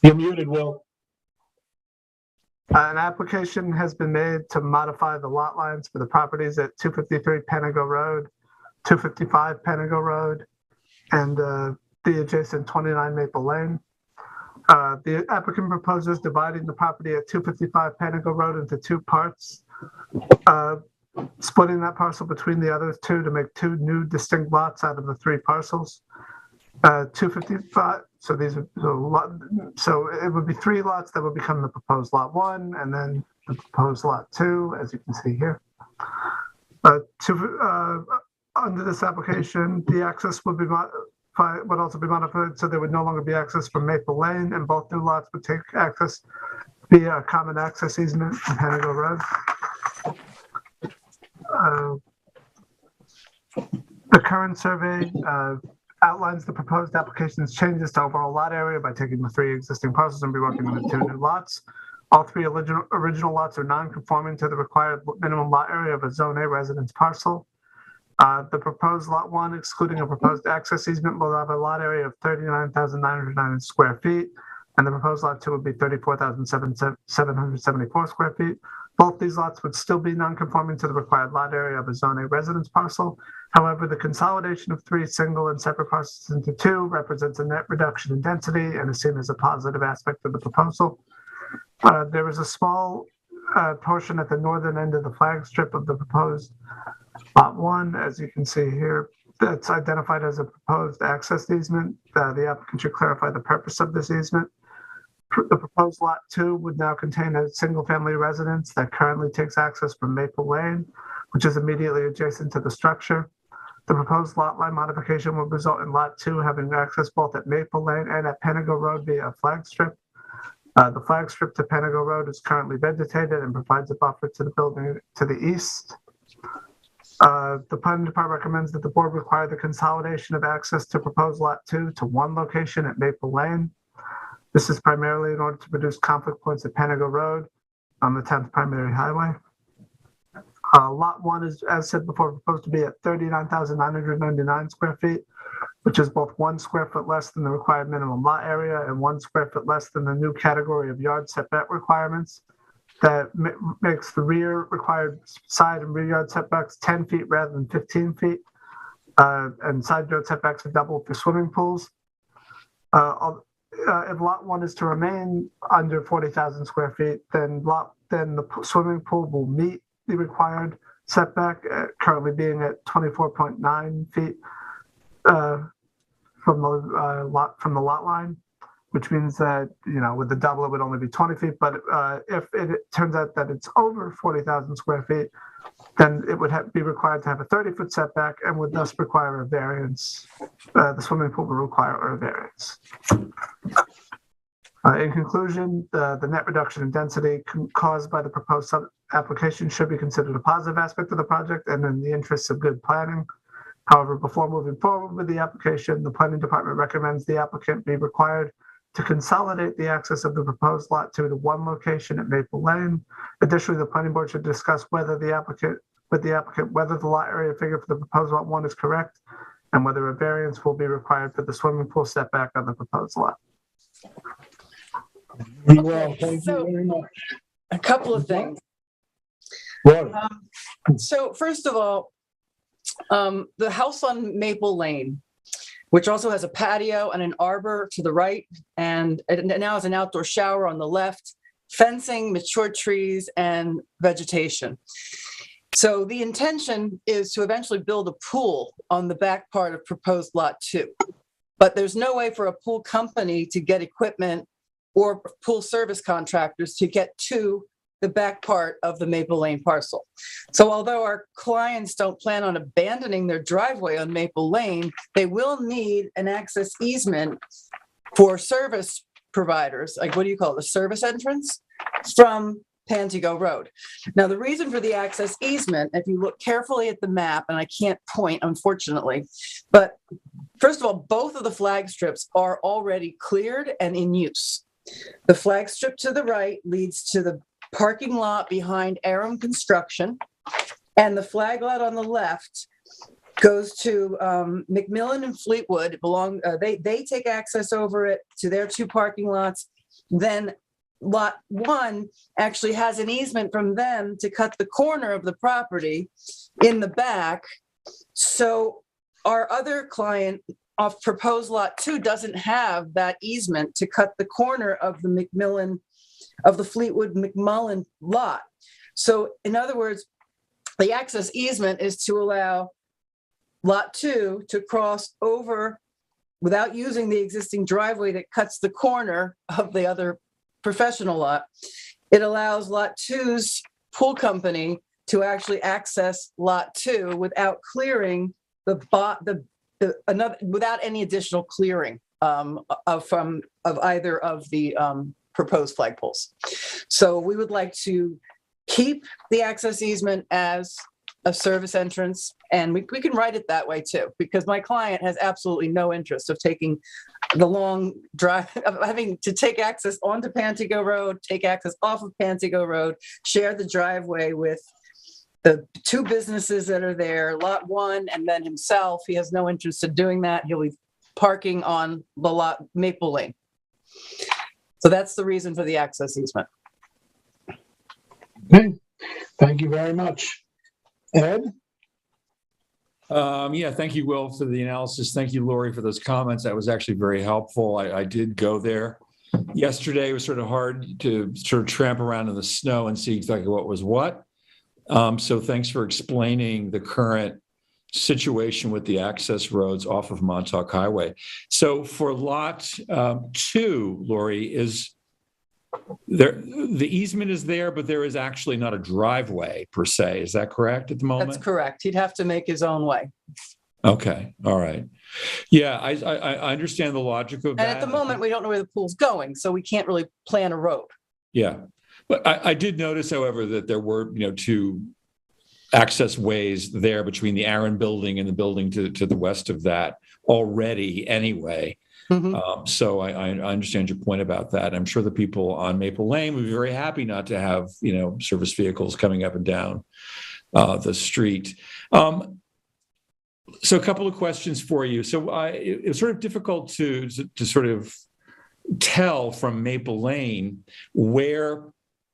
You're muted, Will. An application has been made to modify the lot lines for the properties at 253 Panago Road, 255 Panago Road, and the adjacent 29 Maple Lane. The applicant proposes dividing the property at 255 Panago Road into two parts, splitting that parcel between the other two to make two new distinct lots out of the three parcels. 255. So these are so it would be three lots that would become the proposed lot one, and then the proposed lot two, as you can see here. Under this application, the access would also be modified, so there would no longer be access from Maple Lane, and both new lots would take access via a common access easement from Panago Road. The current survey outlines the proposed application's changes to overall lot area by taking the three existing parcels and reworking them into two new lots. All three original lots are non-conforming to the required minimum lot area of a Zone A residence parcel. The proposed lot one, excluding a proposed access easement, will have a lot area of 39,909 square feet, and the proposed lot two would be 34,774 square feet. Both these lots would still be non-conforming to the required lot area of a Zone A residence parcel. However, the consolidation of three single and separate parcels into two represents a net reduction in density and is seen as a positive aspect of the proposal. There is a small portion at the northern end of the flag strip of the proposed lot one, as you can see here, that's identified as a proposed access easement. The applicant should clarify the purpose of this easement. The proposed lot two would now contain a single-family residence that currently takes access from Maple Lane, which is immediately adjacent to the structure. The proposed lot line modification will result in lot two having access both at Maple Lane and at Panago Road via a flag strip. The flag strip to Panago Road is currently vegetated and provides a buffer to the building to the east. The planning department recommends that the board require the consolidation of access to proposed lot two to one location at Maple Lane. This is primarily in order to reduce conflict points at Panago Road on the 10th primary highway. Lot one is, as said before, proposed to be at 39,999 square feet, which is both 1 square foot less than the required minimum lot area and 1 square foot less than the new category of yard setback requirements. That makes the rear required side and rear yard setbacks 10 feet rather than 15 feet. And side yard setbacks are doubled for swimming pools. If lot one is to remain under 40,000 square feet, then the swimming pool will meet the required setback, currently being at 24.9 feet from the lot line, which means that, with the double, it would only be 20 feet. But if it turns out that it's over 40,000 square feet, then it would be required to have a 30-foot setback and would thus require a variance. The swimming pool would require a variance. In conclusion, the net reduction in density caused by the proposed application should be considered a positive aspect of the project and in the interests of good planning. However, before moving forward with the application, the planning department recommends the applicant be required to consolidate the access of the proposed lot two to one location at Maple Lane. Additionally, the planning board should discuss whether the applicant whether the lot area figure for the proposed lot one is correct and whether a variance will be required for the swimming pool setback on the proposed lot. Well, thank you very much. A couple of things. So first of all, the house on Maple Lane, which also has a patio and an arbor to the right, and it now has an outdoor shower on the left, fencing, mature trees, and vegetation. So the intention is to eventually build a pool on the back part of proposed lot two, but there's no way for a pool company to get equipment or pool service contractors to get to the back part of the Maple Lane parcel. So although our clients don't plan on abandoning their driveway on Maple Lane, they will need an access easement for service providers, like what do you call it, a service entrance from Panago Road. Now, the reason for the access easement, if you look carefully at the map, and I can't point, unfortunately, but first of all, both of the flag strips are already cleared and in use. The flag strip to the right leads to the parking lot behind Aram Construction, and the flag lot on the left goes to McMillan and Fleetwood. They take access over it to their two parking lots. Then Lot 1 actually has an easement from them to cut the corner of the property in the back. So our other client of proposed Lot 2 doesn't have that easement to cut the corner of the Fleetwood McMullen lot. So in other words, the access easement is to allow Lot 2 to cross over without using the existing driveway that cuts the corner of the other professional lot. It allows Lot 2's pool company to actually access Lot 2 without clearing without any additional clearing of either of the proposed flagpoles. So we would like to keep the access easement as a service entrance, and we can write it that way too, because my client has absolutely no interest of taking the long drive, of having to take access onto Panago Road, take access off of Panago Road, share the driveway with the two businesses that are there, Lot 1 and then himself. He has no interest in doing that. He'll be parking on the lot Maple Lane. So that's the reason for the access easement. Okay, thank you very much. Ed? Yeah, thank you, Will, for the analysis. Thank you, Lori, for those comments. That was actually very helpful. I did go there yesterday. It was sort of hard to sort of tramp around in the snow and see exactly what was what. So thanks for explaining the current situation with the access roads off of Montauk Highway. So for Lot 2, Lori, is there, the easement is there, but there is actually not a driveway per se. Is that correct at the moment? That's correct. He'd have to make his own way. Okay. All right. Yeah, I understand the logic of that. And at the moment, we don't know where the pool's going, so we can't really plan a road. Yeah. But I did notice, however, that there were, two access ways there between the Aaron building and the building to the west of that already anyway. Mm-hmm. So I understand your point about that. I'm sure the people on Maple Lane would be very happy not to have, service vehicles coming up and down the street. So a couple of questions for you. So it's sort of difficult to sort of tell from Maple Lane where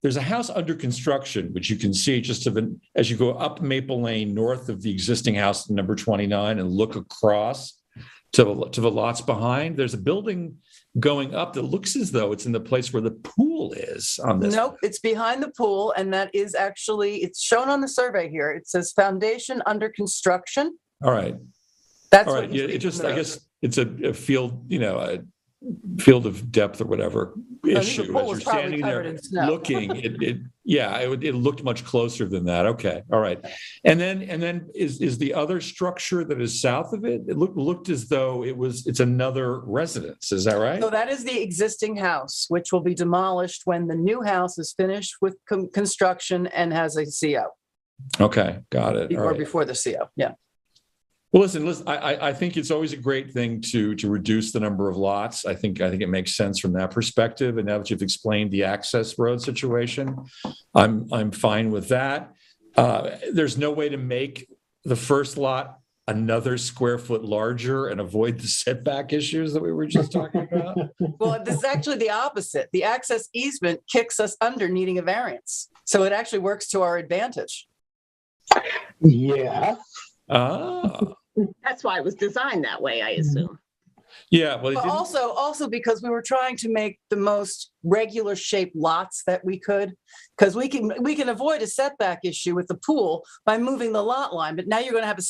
there's a house under construction, which you can see just as you go up Maple Lane north of the existing house number 29 and look across to the lots behind. There's a building going up that looks as though it's in the place where the pool is on this. Nope, it's behind the pool, and that is actually, it's shown on the survey here. It says foundation under construction. All right. That's all right. what Yeah, it just, I guess it's a field, a field of depth or whatever issue. The pool was As you're standing there looking, it looked much closer than that. Okay. All right. And then is the other structure that is south of it? It looked as though it's another residence. Is that right? So that is the existing house, which will be demolished when the new house is finished with construction and has a CO. Okay. Got it. Or before the CO. Yeah. Well, listen. I think it's always a great thing to reduce the number of lots. I think it makes sense from that perspective. And now that you've explained the access road situation, I'm fine with that. There's no way to make the first lot another square foot larger and avoid the setback issues that we were just talking about. Well, this is actually the opposite. The access easement kicks us under needing a variance, so it actually works to our advantage. Yeah. That's why it was designed that way, I assume. Yeah, well, but also because we were trying to make the most regular shaped lots that we could, because we can avoid a setback issue with the pool by moving the lot line. But now you're going to have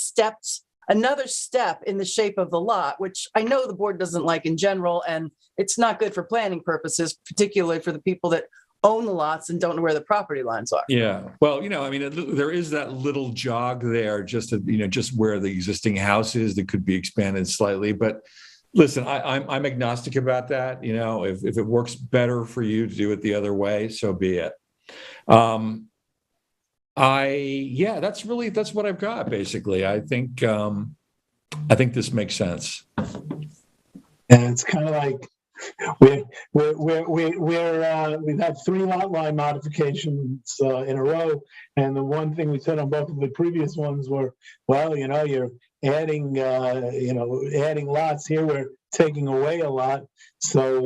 another step in the shape of the lot, which I know the board doesn't like in general, and it's not good for planning purposes, particularly for the people that own the lots and don't know where the property lines are. Yeah. Well, I mean, there is that little jog there, just just where the existing house is that could be expanded slightly. But listen, I'm agnostic about that. If it works better for you to do it the other way, so be it. That's what I've got basically. I think this makes sense. And it's kind of like we've had 3 lot line modifications in a row, and the one thing we said on both of the previous ones were, well, you're adding lots here. We're taking away a lot. So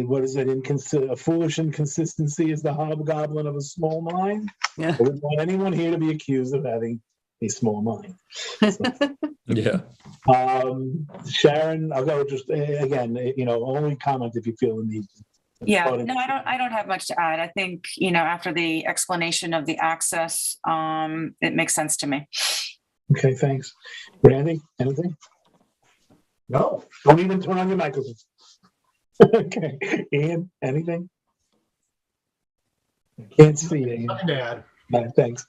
what is it? A foolish inconsistency is the hobgoblin of a small mind. Yeah. I wouldn't want anyone here to be accused of having a small mind. So. Yeah. Sharon, I'll go just again, only comment if you feel the need. Yeah, no, I don't have much to add. I think, after the explanation of the access, it makes sense to me. Okay, thanks. Randy, anything? No, don't even turn on your microphone. Okay, Ian, anything? Can't see you. Nothing to add. Thanks.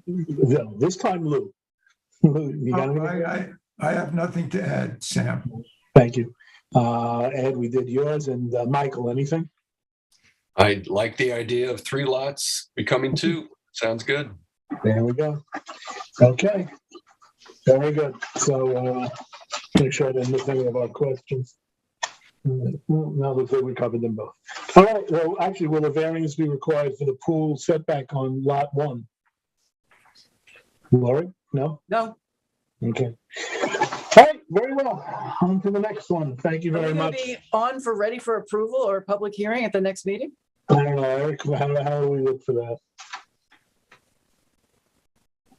This time, Lou. You got anything? I have nothing to add, Sam. Thank you. Ed, we did yours. And Michael, anything? I like the idea of 3 lots becoming 2. Sounds good. There we go. Okay. Very good. So make sure I didn't miss any of our questions. No, looks like we covered them both. All right. Well, actually, will a variance be required for the pool setback on lot 1? Lori? No? No. Okay. All right. Very well. On to the next one. Thank you very much. Be on for ready for approval or public hearing at the next meeting? I don't know, Eric. How do we look for that?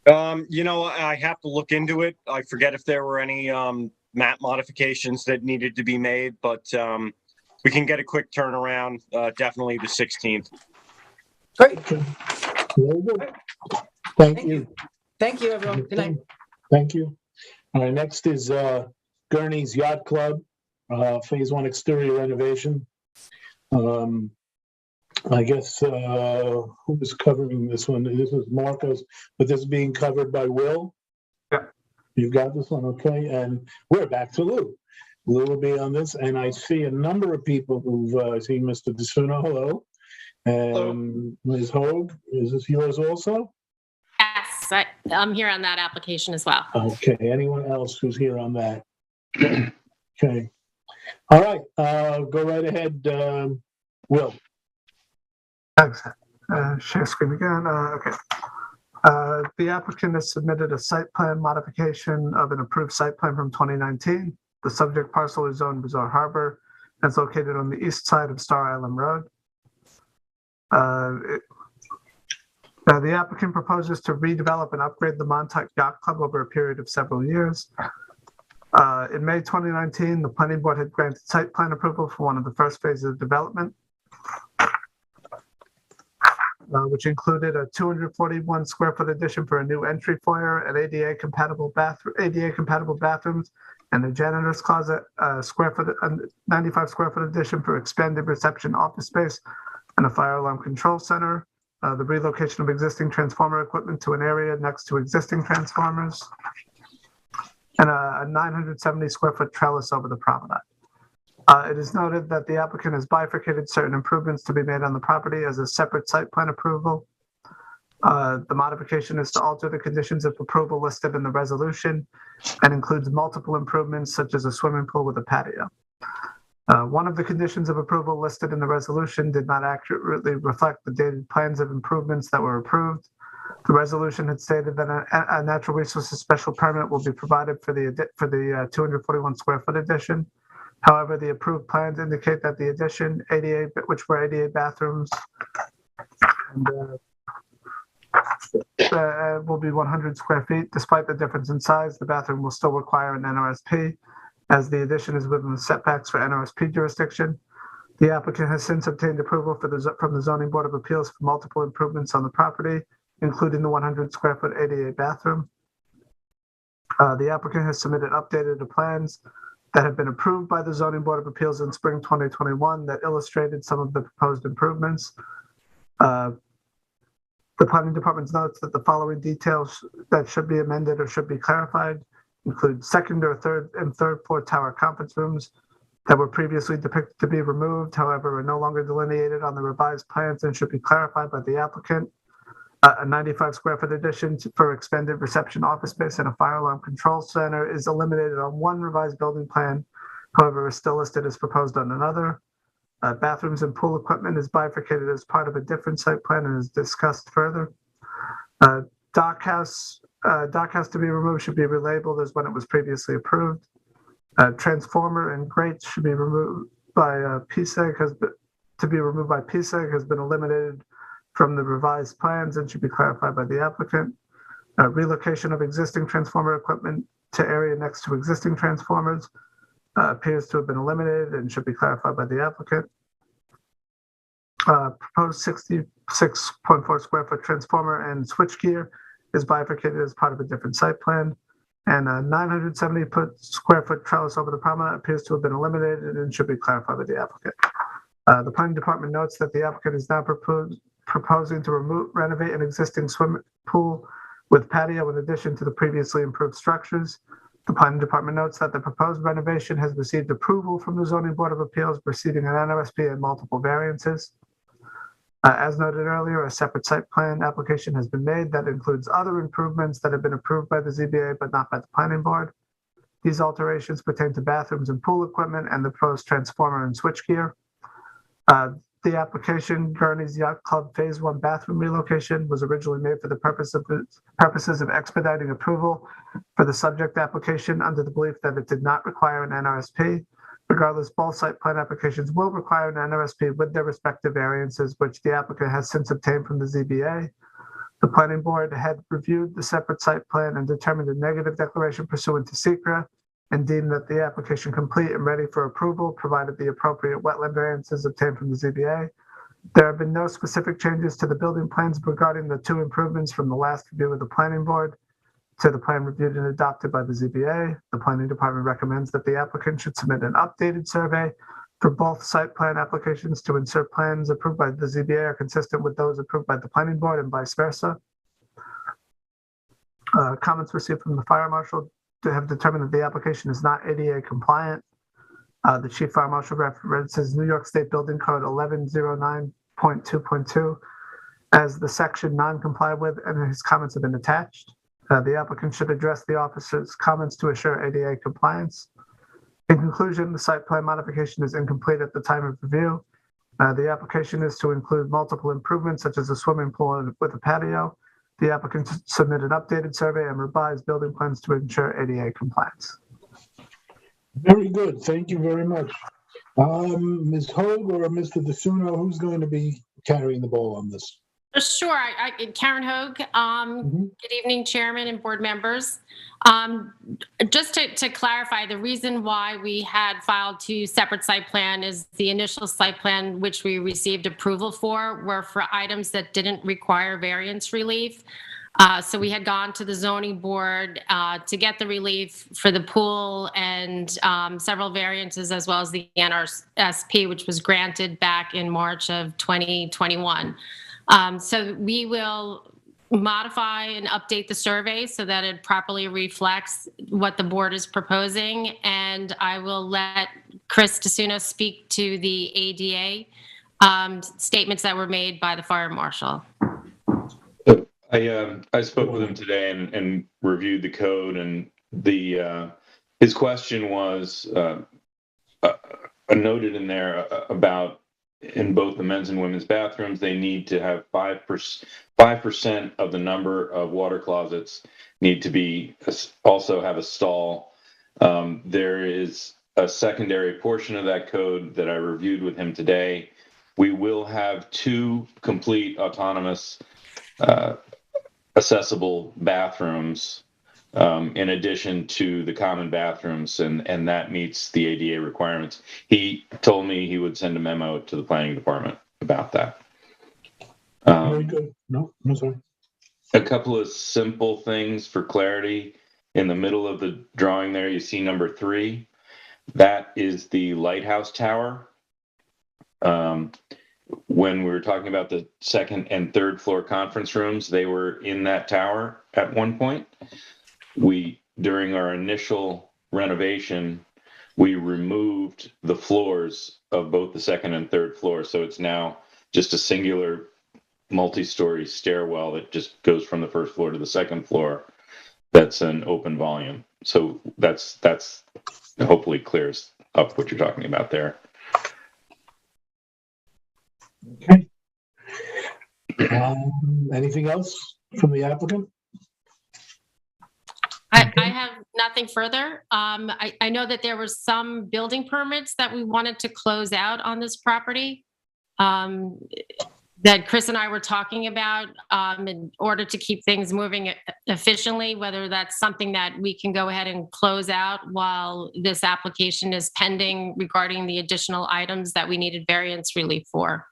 I have to look into it. I forget if there were any map modifications that needed to be made, but we can get a quick turnaround. Definitely the 16th. Great. Okay. Very good. Thank you. Thank you, everyone. Good night. Thank you. All right, next is Gurney's Yacht Club, Phase 1 exterior renovation. I guess who was covering this one? This was Marcos, but this is being covered by Will. Yeah. You've got this one, okay? And we're back to Lou. Lou will be on this, and I see a number of people who've seen Mr. DeSuno. Hello. And Ms. Hogue, is this yours also? Yes, I'm here on that application as well. Okay. Anyone else who's here on that? Okay. All right. Go right ahead, Will. Thanks. Share screen again. Okay. The applicant has submitted a site plan modification of an approved site plan from 2019. The subject parcel is zoned Bazaar Harbor and it's located on the east side of Star Island Road. The applicant proposes to redevelop and upgrade the Montauk Yacht Club over a period of several years. In May 2019, the planning board had granted site plan approval for one of the first phases of development, which included a 241 square foot addition for a new entry foyer, an ADA compatible bathrooms, and a janitor's closet, 95 square foot addition for expanded reception office space, and a fire alarm control center. The relocation of existing transformer equipment to an area next to existing transformers, and a 970 square foot trellis over the promenade. It is noted that the applicant has bifurcated certain improvements to be made on the property as a separate site plan approval. The modification is to alter the conditions of approval listed in the resolution and includes multiple improvements such as a swimming pool with a patio. One of the conditions of approval listed in the resolution did not accurately reflect the dated plans of improvements that were approved. The resolution had stated that a natural resources special permit will be provided for the 241 square foot addition. However, the approved plans indicate that the addition, which were ADA bathrooms, will be 100 square feet. Despite the difference in size, the bathroom will still require an NRSP, as the addition is within the setbacks for NRSP jurisdiction. The applicant has since obtained approval from the Zoning Board of Appeals for multiple improvements on the property, including the 100 square foot ADA bathroom. The applicant has submitted updated plans that had been approved by the Zoning Board of Appeals in spring 2021 that illustrated some of the proposed improvements. The planning department notes that the following details that should be amended or should be clarified include second or third and third floor tower conference rooms that were previously depicted to be removed, however, are no longer delineated on the revised plans and should be clarified by the applicant. A 95 square foot addition for expanded reception office space and a fire alarm control center is eliminated on one revised building plan, however, is still listed as proposed on another. Bathrooms and pool equipment is bifurcated as part of a different site plan and is discussed further. Dock house to be removed should be relabeled as when it was previously approved. Transformer and grates should be removed by PSEG has been eliminated from the revised plans and should be clarified by the applicant. Relocation of existing transformer equipment to area next to existing transformers appears to have been eliminated and should be clarified by the applicant. Proposed 66.4 square foot transformer and switchgear is bifurcated as part of a different site plan. And a 970 square foot trellis over the promenade appears to have been eliminated and should be clarified by the applicant. The planning department notes that the applicant is now proposing to renovate an existing swimming pool with patio in addition to the previously improved structures. The planning department notes that the proposed renovation has received approval from the Zoning Board of Appeals, receiving an NRSP and multiple variances. As noted earlier, a separate site plan application has been made that includes other improvements that have been approved by the ZBA but not by the planning board. These alterations pertain to bathrooms and pool equipment and the proposed transformer and switchgear. The application, Gurney's Yacht Club Phase 1 bathroom relocation, was originally made for the purposes of expediting approval for the subject application under the belief that it did not require an NRSP. Regardless, both site plan applications will require an NRSP with their respective variances, which the applicant has since obtained from the ZBA. The planning board had reviewed the separate site plan and determined a negative declaration pursuant to SECRA and deemed that the application complete and ready for approval, provided the appropriate wetland variances obtained from the ZBA. There have been no specific changes to the building plans regarding the two improvements from the last review of the planning board to the plan reviewed and adopted by the ZBA. The planning department recommends that the applicant should submit an updated survey for both site plan applications to ensure plans approved by the ZBA are consistent with those approved by the planning board and vice versa. Comments received from the fire marshal have determined that the application is not ADA compliant. The chief fire marshal references New York State Building Code 1109.2.2 as the section non-complied with, and his comments have been attached. The applicant should address the officer's comments to assure ADA compliance. In conclusion, the site plan modification is incomplete at the time of review. The application is to include multiple improvements such as a swimming pool with a patio. The applicant should submit an updated survey and revised building plans to ensure ADA compliance. Very good. Thank you very much. Ms. Hogue or Mr. DeSuno, who's going to be carrying the ball on this? Sure. Karen Hogue. Good evening, Chairman and board members. Just to clarify, the reason why we had filed two separate site plan is the initial site plan, which we received approval for, were for items that didn't require variance relief. So we had gone to the zoning board to get the relief for the pool and several variances, as well as the NRSP, which was granted back in March of 2021. So we will modify and update the survey so that it properly reflects what the board is proposing. And I will let Chris DeSuno speak to the ADA statements that were made by the fire marshal. I spoke with him today and reviewed the code, and his question was noted in there about in both the men's and women's bathrooms, they need to have 5% of the number of water closets need to be also have a stall. There is a secondary portion of that code that I reviewed with him today. We will have two complete autonomous accessible bathrooms in addition to the common bathrooms, and that meets the ADA requirements. He told me he would send a memo to the planning department about that. Very good. No, I'm sorry. A couple of simple things for clarity. In the middle of the drawing there, you see number 3. That is the Lighthouse Tower. When we were talking about the second and third floor conference rooms, they were in that tower at one point. During our initial renovation, we removed the floors of both the second and third floor. So it's now just a singular multi-story stairwell that just goes from the first floor to the second floor. That's an open volume. So that's hopefully clears up what you're talking about there. Okay. Anything else from the applicant? I have nothing further. I know that there were some building permits that we wanted to close out on this property that Chris and I were talking about in order to keep things moving efficiently, whether that's something that we can go ahead and close out while this application is pending regarding the additional items that we needed variance relief for.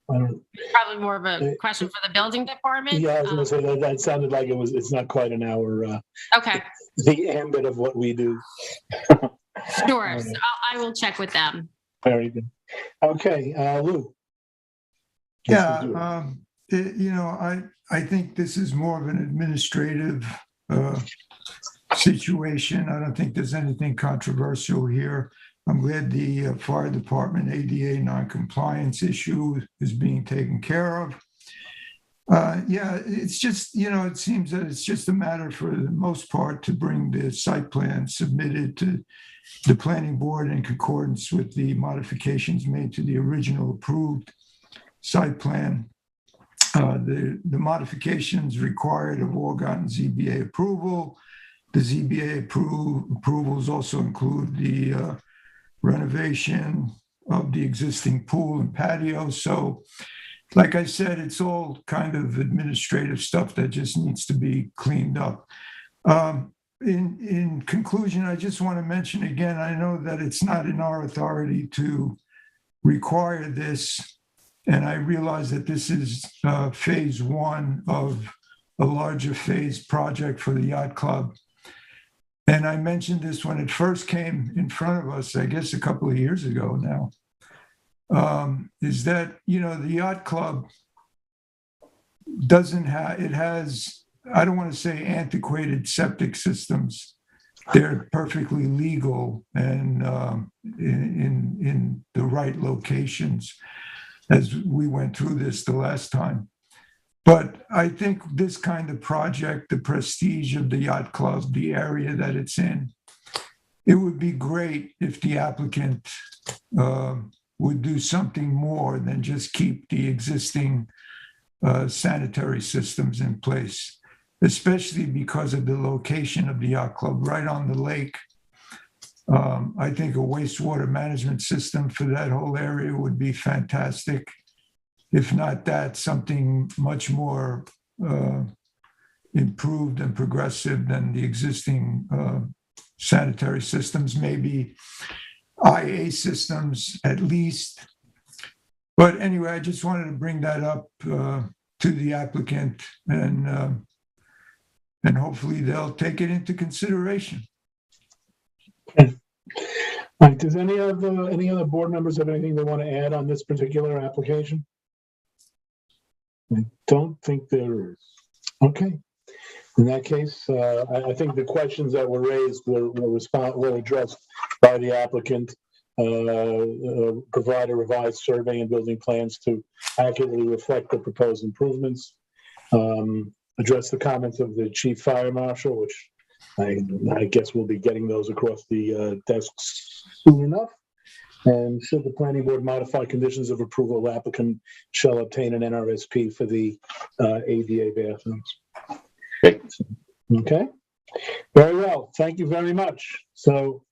Probably more of a question for the building department. Yeah, I was going to say that sounded like it's not quite an hour. Okay. The ambit of what we do. Sure. So I will check with them. Very good. Okay, Lou. Yeah, I think this is more of an administrative situation. I don't think there's anything controversial here. I'm glad the fire department ADA non-compliance issue is being taken care of. Yeah, it's just, it seems that it's just a matter for the most part to bring the site plan submitted to the planning board in concordance with the modifications made to the original approved site plan. The modifications required have all gotten ZBA approval. The ZBA approvals also include the renovation of the existing pool and patio. So, like I said, it's all kind of administrative stuff that just needs to be cleaned up. In conclusion, I just want to mention again, I know that it's not in our authority to require this, and I realize that this is phase one of a larger phase project for the yacht club. And I mentioned this when it first came in front of us, I guess a couple of years ago now, is that, the yacht club has, I don't want to say antiquated septic systems. They're perfectly legal and in the right locations, as we went through this the last time. But I think this kind of project, the prestige of the yacht club, the area that it's in, it would be great if the applicant would do something more than just keep the existing sanitary systems in place, especially because of the location of the yacht club right on the lake. I think a wastewater management system for that whole area would be fantastic. If not that, something much more improved and progressive than the existing sanitary systems, maybe IA systems at least. But anyway, I just wanted to bring that up to the applicant, and hopefully they'll take it into consideration. All right, does any other board members have anything they want to add on this particular application? I don't think there is. Okay. In that case, I think the questions that were raised were addressed by the applicant. Provide a revised survey and building plans to accurately reflect the proposed improvements. Address the comments of the chief fire marshal, which I guess we'll be getting those across the desks soon enough. And should the planning board modify conditions of approval, the applicant shall obtain an NRSP for the ADA bathrooms. Okay. Very well. Thank you very much. So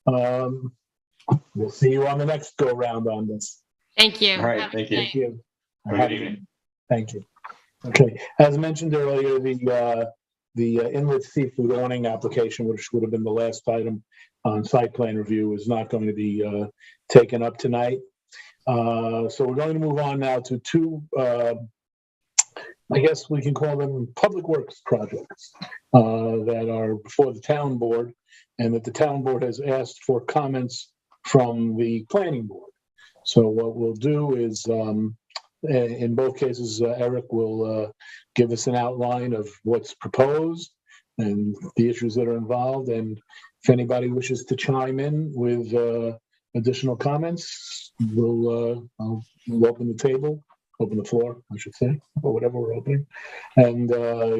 we'll see you on the next go round on this. Thank you. All right. Thank you. Thank you. Good evening. Thank you. Okay. As mentioned earlier, the inlet seafood awning application, which would have been the last item on site plan review, is not going to be taken up tonight. So we're going to move on now to two, I guess we can call them public works projects that are before the town board. and that the town board has asked for comments from the planning board. So what we'll do is, in both cases, Eric will give us an outline of what's proposed and the issues that are involved. And if anybody wishes to chime in with additional comments, we'll open the floor, I should say, or whatever we're opening, and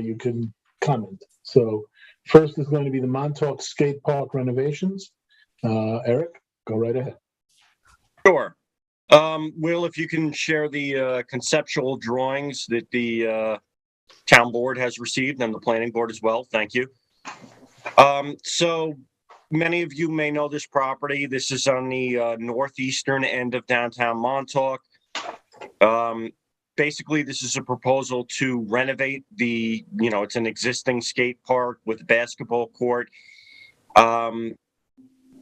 you can comment. So first is going to be the Montauk Skatepark renovations. Eric, go right ahead. Sure. Will, if you can share the conceptual drawings that the town board has received and the planning board as well. Thank you. So many of you may know this property. This is on the northeastern end of downtown Montauk. Basically, this is a proposal to renovate it's an existing skate park with a basketball court.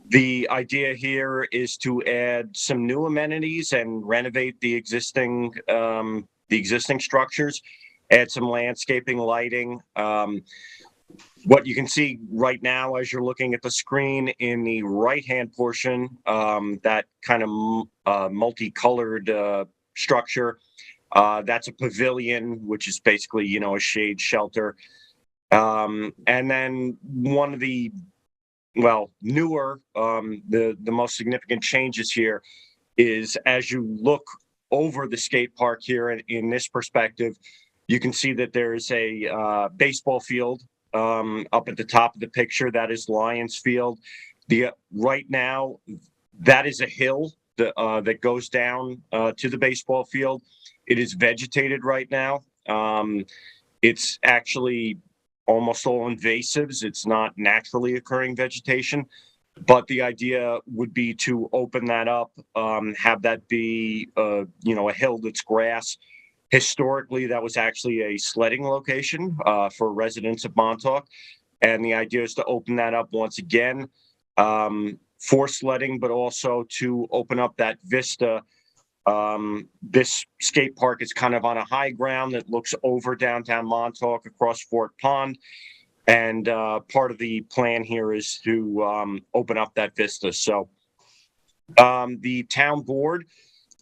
The idea here is to add some new amenities and renovate the existing structures, add some landscaping, lighting. What you can see right now as you're looking at the screen in the right-hand portion, that kind of multicolored structure, that's a pavilion, which is basically, a shade shelter. And then one of the newer, the most significant changes here is as you look over the skate park here in this perspective, you can see that there is a baseball field up at the top of the picture. That is Lions Field. Right now, that is a hill that goes down to the baseball field. It is vegetated right now. It's actually almost all invasives. It's not naturally occurring vegetation, but the idea would be to open that up, have that be, a hill that's grass. Historically, that was actually a sledding location for residents of Montauk, and the idea is to open that up once again for sledding, but also to open up that vista. This skate park is kind of on a high ground that looks over downtown Montauk across Fort Pond. And part of the plan here is to open up that vista. So the town board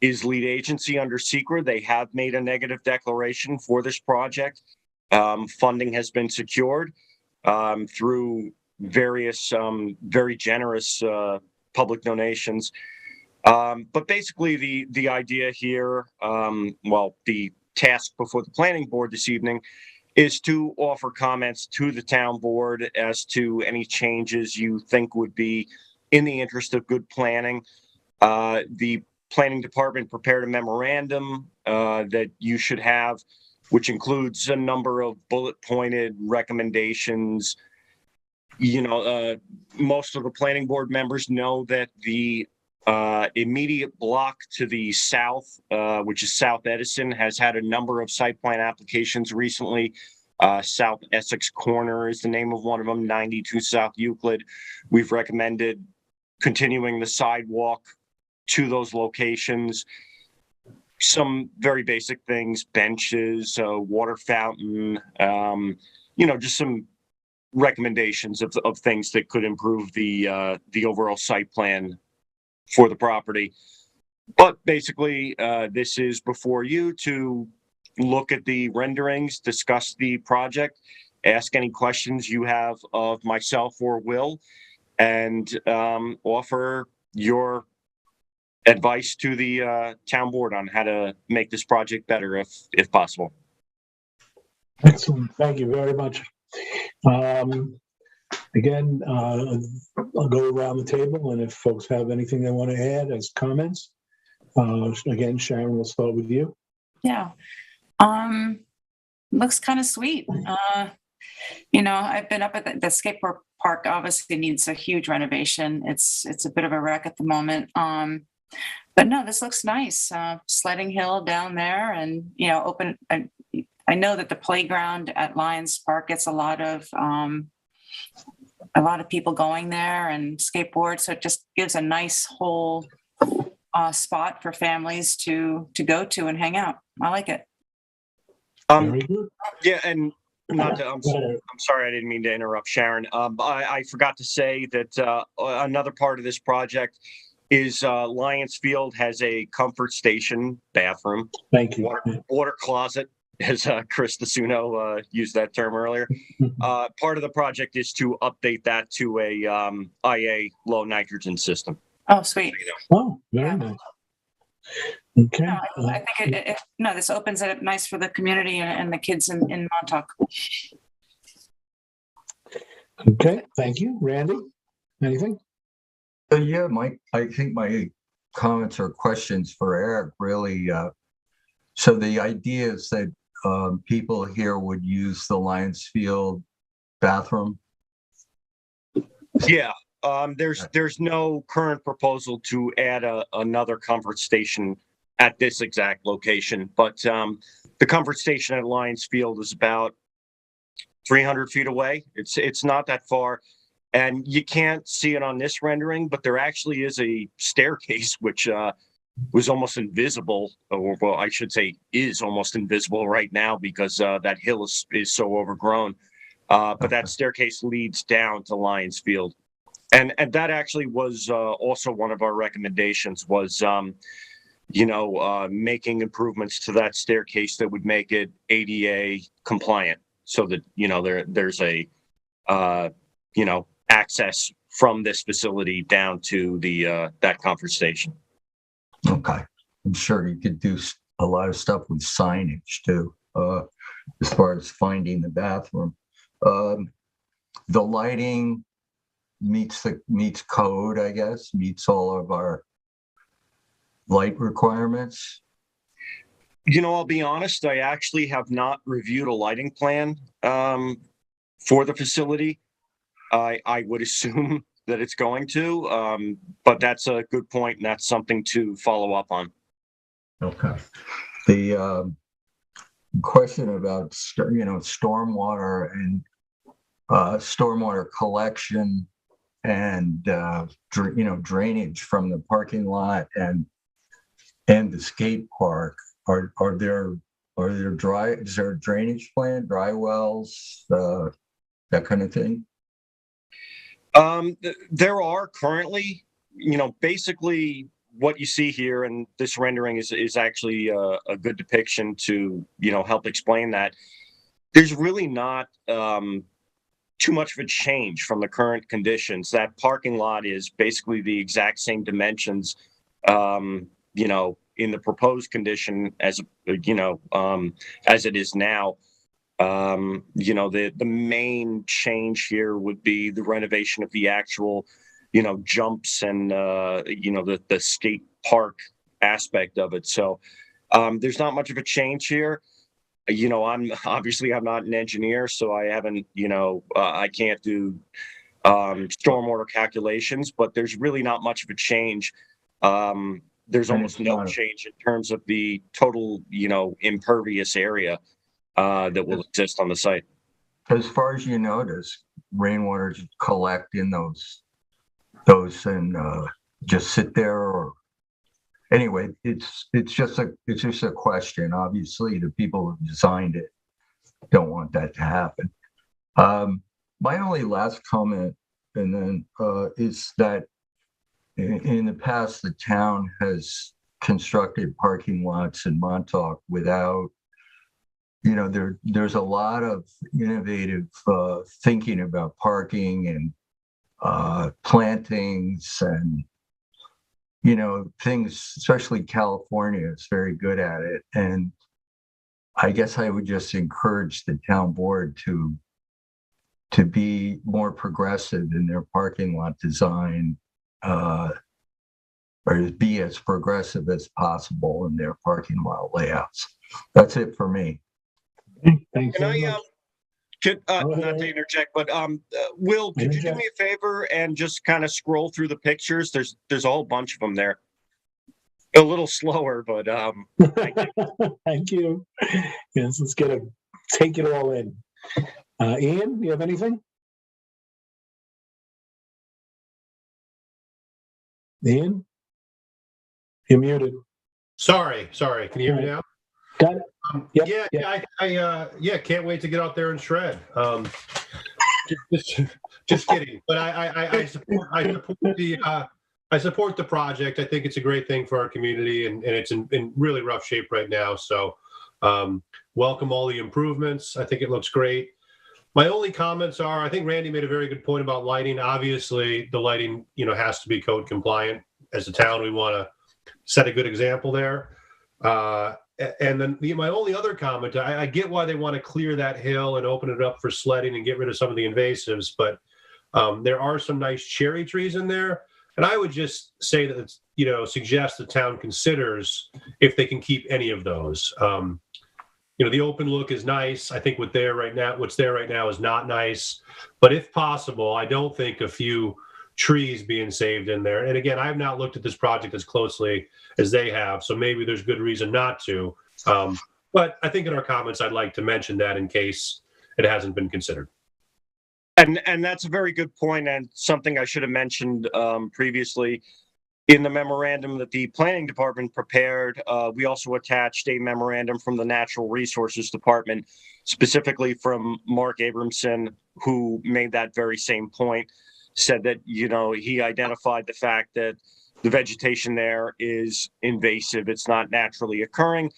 is lead agency under SECRA. They have made a negative declaration for this project. Funding has been secured through various very generous public donations. But basically the idea here, the task before the planning board this evening is to offer comments to the town board as to any changes you think would be in the interest of good planning. The planning department prepared a memorandum that you should have, which includes a number of bullet pointed recommendations. Most of the planning board members know that the immediate block to the south, which is South Edison, has had a number of site plan applications recently. South Essex Corner is the name of one of them, 92 South Euclid. We've recommended continuing the sidewalk to those locations. Some very basic things, benches, water fountain, just some recommendations of things that could improve the overall site plan for the property. But basically, this is before you to look at the renderings, discuss the project, ask any questions you have of myself or Will, and offer your advice to the town board on how to make this project better if possible. Excellent. Thank you very much. Again, I'll go around the table, and if folks have anything they want to add as comments, again, Sharon, we'll start with you. Yeah. Looks kind of sweet. I've been up at the skateboard park. Obviously needs a huge renovation. It's a bit of a wreck at the moment. But no, this looks nice. Sledding hill down there, and open. I know that the playground at Lions Park gets a lot of people going there and skateboard, so it just gives a nice whole spot for families to go to and hang out. I like it. Very good. Yeah, and not to, I'm sorry, I didn't mean to interrupt, Sharon. I forgot to say that another part of this project is Lions Field has a comfort station bathroom. Thank you. Water closet, as Chris Dasuno used that term earlier. Part of the project is to update that to a IA low nitrogen system. Oh, sweet. Oh, very nice. Okay. No, I think this opens it up nice for the community and the kids in Montauk. Okay, thank you. Randy, anything? Yeah, I think my comments or questions for Eric really. So the idea is that people here would use the Lions Field bathroom. Yeah, there's no current proposal to add another comfort station at this exact location, but the comfort station at Lions Field is about 300 feet away. It's not that far, and you can't see it on this rendering, but there actually is a staircase which was almost invisible, or well, I should say is almost invisible right now because that hill is so overgrown. But that staircase leads down to Lions Field. And that actually was also one of our recommendations was, making improvements to that staircase that would make it ADA compliant so that, there's a, access from this facility down to that comfort station. Okay. I'm sure you could do a lot of stuff with signage too, as far as finding the bathroom. The lighting meets code, I guess, meets all of our light requirements. I'll be honest, I actually have not reviewed a lighting plan for the facility. I would assume that it's going to, but that's a good point, and that's something to follow up on. Okay. The question about stormwater and stormwater collection and drainage from the parking lot and the skate park. Is there a drainage plan, dry wells, that kind of thing? There are currently, basically what you see here, and this rendering is actually a good depiction to, help explain that. There's really not too much of a change from the current conditions. That parking lot is basically the exact same dimensions, in the proposed condition as it is now. The main change here would be the renovation of the actual, jumps and, the skate park aspect of it. So there's not much of a change here. I'm not an engineer, so I haven't, I can't do stormwater calculations, but there's really not much of a change. There's almost no change in terms of the total, impervious area that will exist on the site. As far as you know, does rainwater collect in those and just sit there, or anyway? It's just a question. Obviously, the people who designed it don't want that to happen. My only last comment, and then is that in the past, the town has constructed parking lots in Montauk without. There's a lot of innovative thinking about parking and plantings and, things, especially California is very good at it. And I guess I would just encourage the town board to be more progressive in their parking lot design, or be as progressive as possible in their parking lot layouts. That's it for me. Thank you. Not to interject, but Will, could you do me a favor and just kind of scroll through the pictures? There's a whole bunch of them there. A little slower, but thank you. Thank you. Yes, let's take it all in. Ian, do you have anything? Ian, you're muted. Sorry. Can you hear me now? Got it? Yep, Yeah, yep. yeah, can't wait to get out there and shred. Just kidding. But I support the project. I think it's a great thing for our community, and it's in really rough shape right now. So welcome all the improvements. I think it looks great. My only comments are, I think Randy made a very good point about lighting. Obviously, the lighting, has to be code compliant. As a town, we want to set a good example there. And then my only other comment, I get why they want to clear that hill and open it up for sledding and get rid of some of the invasives, but there are some nice cherry trees in there. And I would just say that, suggest the town considers if they can keep any of those. The open look is nice. I think what's there right now is not nice. But if possible, I don't think a few trees being saved in there. And again, I have not looked at this project as closely as they have, so maybe there's good reason not to. But I think in our comments, I'd like to mention that in case it hasn't been considered. And that's a very good point, and something I should have mentioned previously. In the memorandum that the planning department prepared, we also attached a memorandum from the Natural Resources Department, specifically from Mark Abramson, who made that very same point, said that, he identified the fact that the vegetation there is invasive. It's not naturally occurring,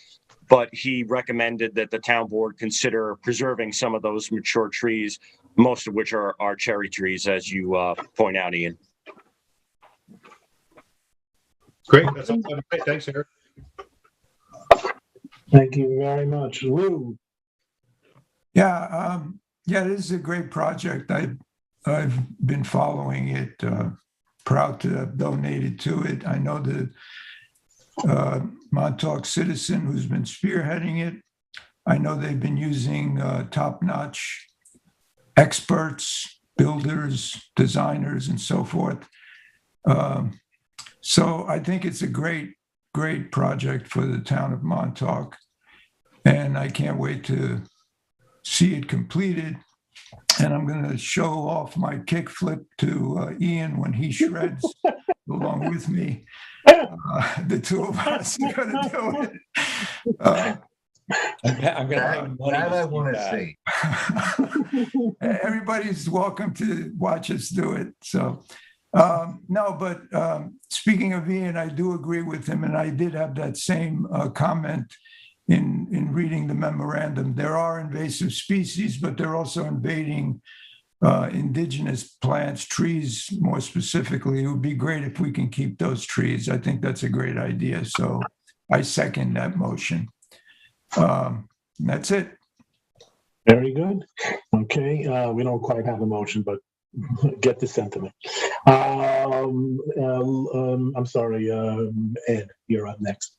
but he recommended that the town board consider preserving some of those mature trees, most of which are cherry trees, as you point out, Ian. Great. That's all. Thanks, Eric. Thank you very much. Lou? Yeah, this is a great project. I've been following it, proud to have donated to it. I know the Montauk citizen who's been spearheading it. I know they've been using top-notch experts, builders, designers, and so forth. So I think it's a great project for the town of Montauk. And I can't wait to see it completed. And I'm going to show off my kickflip to Ian when he shreds along with me. The two of us are going to do it. I'm going to pay money. That I want to see. Everybody's welcome to watch us do it. So, speaking of Ian, I do agree with him, and I did have that same comment in reading the memorandum. There are invasive species, but they're also invading indigenous plants, trees more specifically. It would be great if we can keep those trees. I think that's a great idea. So I second that motion. That's it. Very good. Okay, we don't quite have a motion, but get the sentiment. I'm sorry, Ed, you're up next.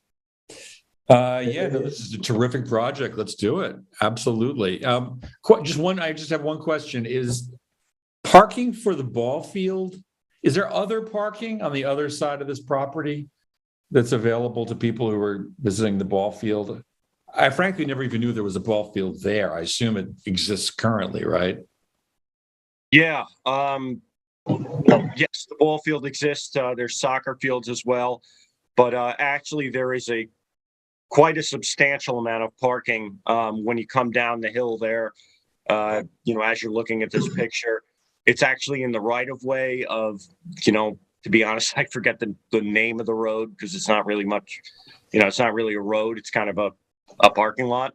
This is a terrific project. Let's do it. Absolutely. I just have one question. Is parking for the ball field, is there other parking on the other side of this property that's available to people who are visiting the ball field? I frankly never even knew there was a ball field there. I assume it exists currently, right? Yeah. Yes, the ball field exists. There's soccer fields as well, but actually there is quite a substantial amount of parking when you come down the hill there. As you're looking at this picture, it's actually in the right of way of, to be honest, I forget the name of the road because it's not really much, it's not really a road. It's kind of a parking lot.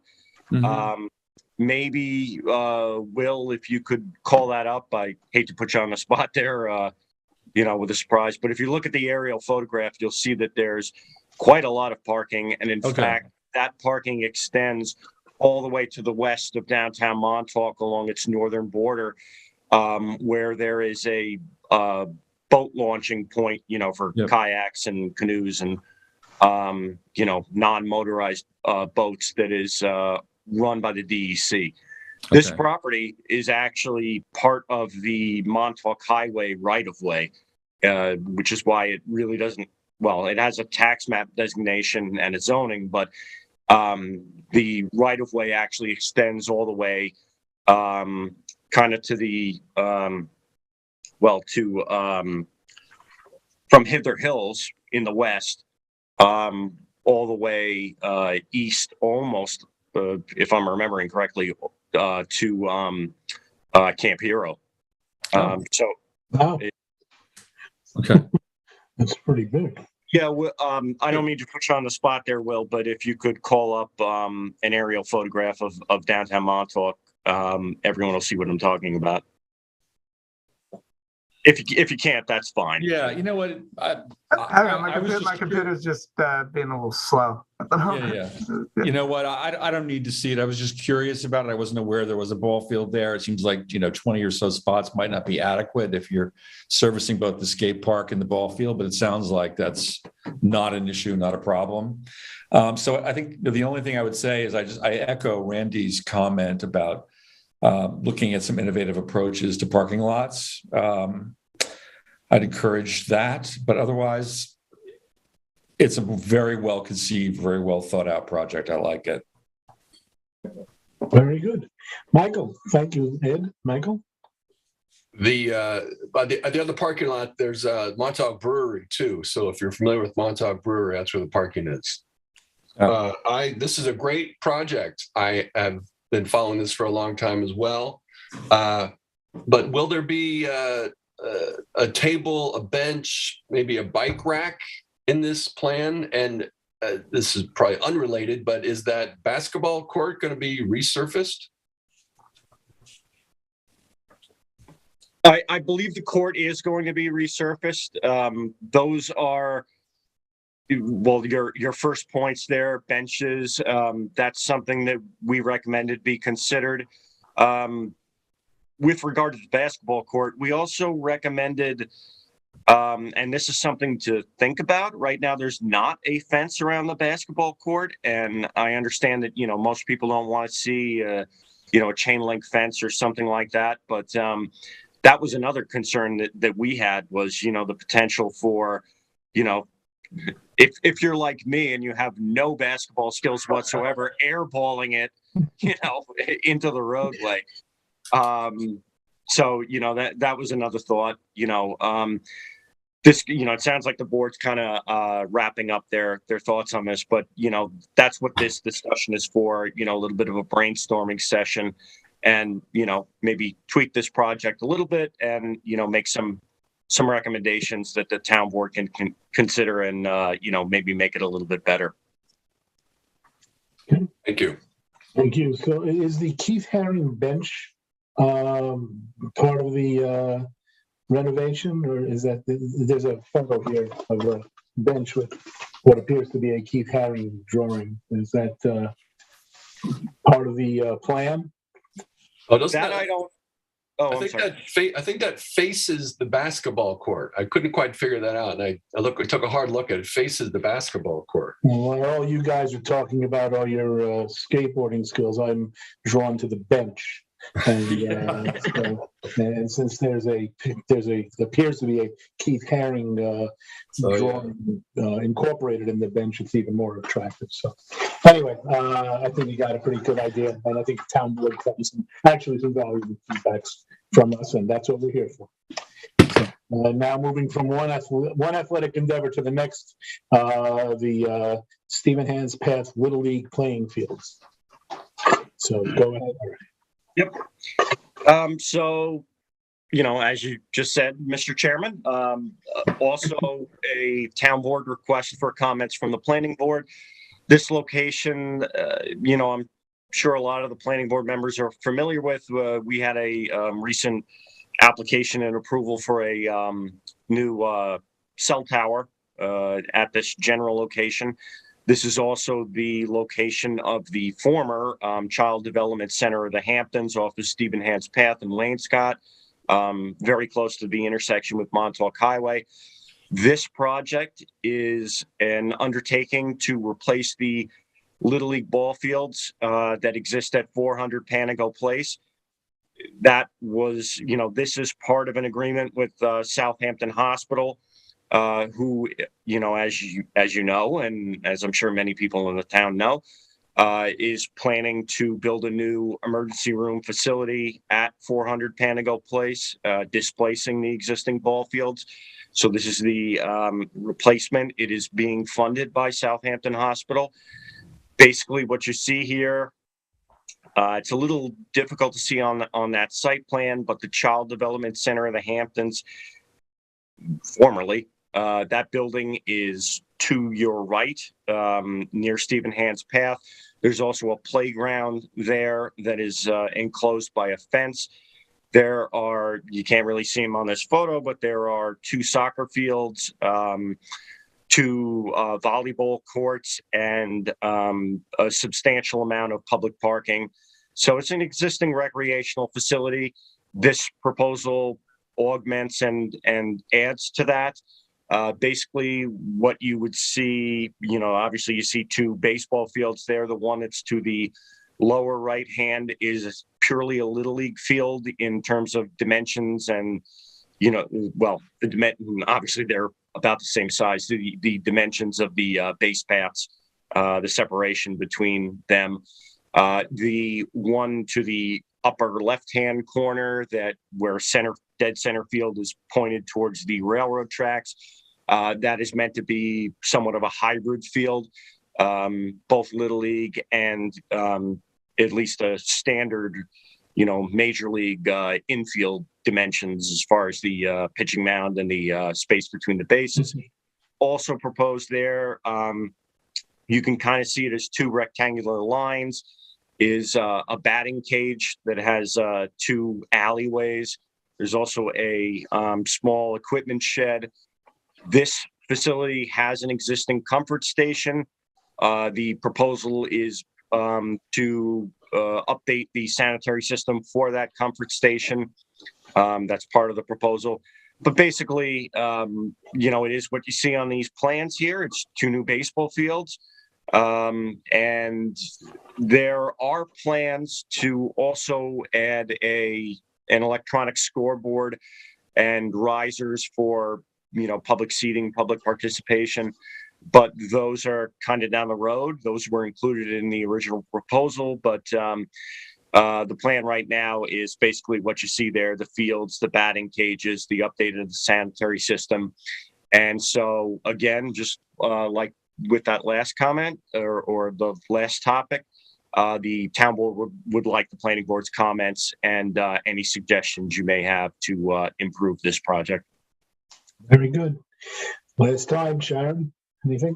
Mm-hmm. Maybe, Will, if you could call that up. I hate to put you on the spot there, with a surprise. But if you look at the aerial photograph, you'll see that there's quite a lot of parking. And in fact, that parking extends all the way to the west of downtown Montauk along its northern border, where there is a boat launching point, for kayaks and canoes and, non-motorized boats that is run by the DEC. This property is actually part of the Montauk Highway right-of-way, which is why it really doesn't, it has a tax map designation and a zoning, but the right-of-way actually extends all the way kind of to the, from Hither Hills in the west, all the way east, almost, if I'm remembering correctly, to Camp Hero. So, Wow, Okay. that's pretty big. yeah, I don't mean to put you on the spot there, Will, but if you could call up an aerial photograph of downtown Montauk, everyone will see what I'm talking about. If you can't, that's fine. Yeah, you know what? I don't know, I was just my computer's just being a little slow at the moment. Yeah. You know what? I don't need to see it. I was just curious about it. I wasn't aware there was a ball field there. It seems like, 20 or so spots might not be adequate if you're servicing both the skate park and the ball field, but it sounds like that's not an issue, not a problem. So I think the only thing I would say is I echo Randy's comment about looking at some innovative approaches to parking lots. I'd encourage that, but otherwise, it's a very well conceived, very well thought out project. I like it. Very good. Michael, thank you, Ed. Michael? The other parking lot, there's Montauk Brewery too. So if you're familiar with Montauk Brewery, that's where the parking is. This is a great project. I have been following this for a long time as well. But will there be a table, a bench, maybe a bike rack in this plan? And this is probably unrelated, but is that basketball court going to be resurfaced? I believe the court is going to be resurfaced. Those are, well, your first points there, benches. That's something that we recommended be considered. With regard to the basketball court, we also recommended, and this is something to think about. Right now, there's not a fence around the basketball court, and I understand that most people don't want to see a chain link fence or something like that. But that was another concern that we had was the potential for if you're like me and you have no basketball skills whatsoever, airballing it into the roadway. So that was another thought. This it sounds like the board's kind of wrapping up their thoughts on this, but that's what this discussion is for. A little bit of a brainstorming session, and maybe tweak this project a little bit, and make some recommendations that the town board can consider, and maybe make it a little bit better. Thank you. Thank you. So is the Keith Haring bench part of the renovation, or is that there's a photo here of a bench with what appears to be a Keith Haring drawing? Is that part of the plan? Oh, doesn't that I don't. Oh, I think that faces the basketball court. I couldn't quite figure that out, and I took a hard look at it. It faces the basketball court. Well, all you guys are talking about are your skateboarding skills. I'm drawn to the bench, and, and since there's appears to be a Keith Haring drawing incorporated in the bench, it's even more attractive. So, anyway, I think you got a pretty good idea, and I think the town board got some valuable feedbacks from us, and that's what we're here for. So, now moving from one athletic endeavor to the next, the Stephen Hans Path Little League playing fields. So go ahead. Yep. So, as you just said, Mr. Chairman, also a town board request for comments from the planning board. This location, I'm sure a lot of the planning board members are familiar with. We had a recent application and approval for a new cell tower at this general location. This is also the location of the former Child Development Center of the Hamptons off the Stephen Hans Path in Lane Scott, very close to the intersection with Montauk Highway. This project is an undertaking to replace the Little League ball fields that exist at 400 Panago Place. That was, this is part of an agreement with Southampton Hospital, who, as you know, and as I'm sure many people in the town know, is planning to build a new emergency room facility at 400 Panago Place, displacing the existing ball fields. So this is the replacement. It is being funded by Southampton Hospital. Basically, what you see here, it's a little difficult to see on that site plan, but the Child Development Center of the Hamptons, formerly, that building is to your right, near Stephen Hand's Path. There's also a playground there that is enclosed by a fence. There are, you can't really see them on this photo, but there are 2 soccer fields, 2 volleyball courts, and a substantial amount of public parking. So it's an existing recreational facility. This proposal augments and adds to that. Basically, what you would see, obviously you see 2 baseball fields there. The one that's to the lower right hand is purely a little league field in terms of dimensions, and obviously they're about the same size. The dimensions of the base paths, the separation between them. The one to the upper left-hand corner, where dead center field is pointed towards the railroad tracks, that is meant to be somewhat of a hybrid field, both Little League and at least a standard, major league infield dimensions as far as the pitching mound and the space between the bases. Also proposed there, you can kind of see it as 2 rectangular lines, is a batting cage that has 2 alleyways. There's also a small equipment shed. This facility has an existing comfort station. The proposal is to update the sanitary system for that comfort station. That's part of the proposal. But basically, it is what you see on these plans here. It's 2 new baseball fields. And there are plans to also add an electronic scoreboard and risers for, public seating, public participation. But those are kind of down the road. Those were included in the original proposal, but the plan right now is basically what you see there: the fields, the batting cages, the updated sanitary system. And so again, just like with that last comment or the last topic, the town board would like the planning board's comments and any suggestions you may have to improve this project. Very good. Last time, Sharon, anything?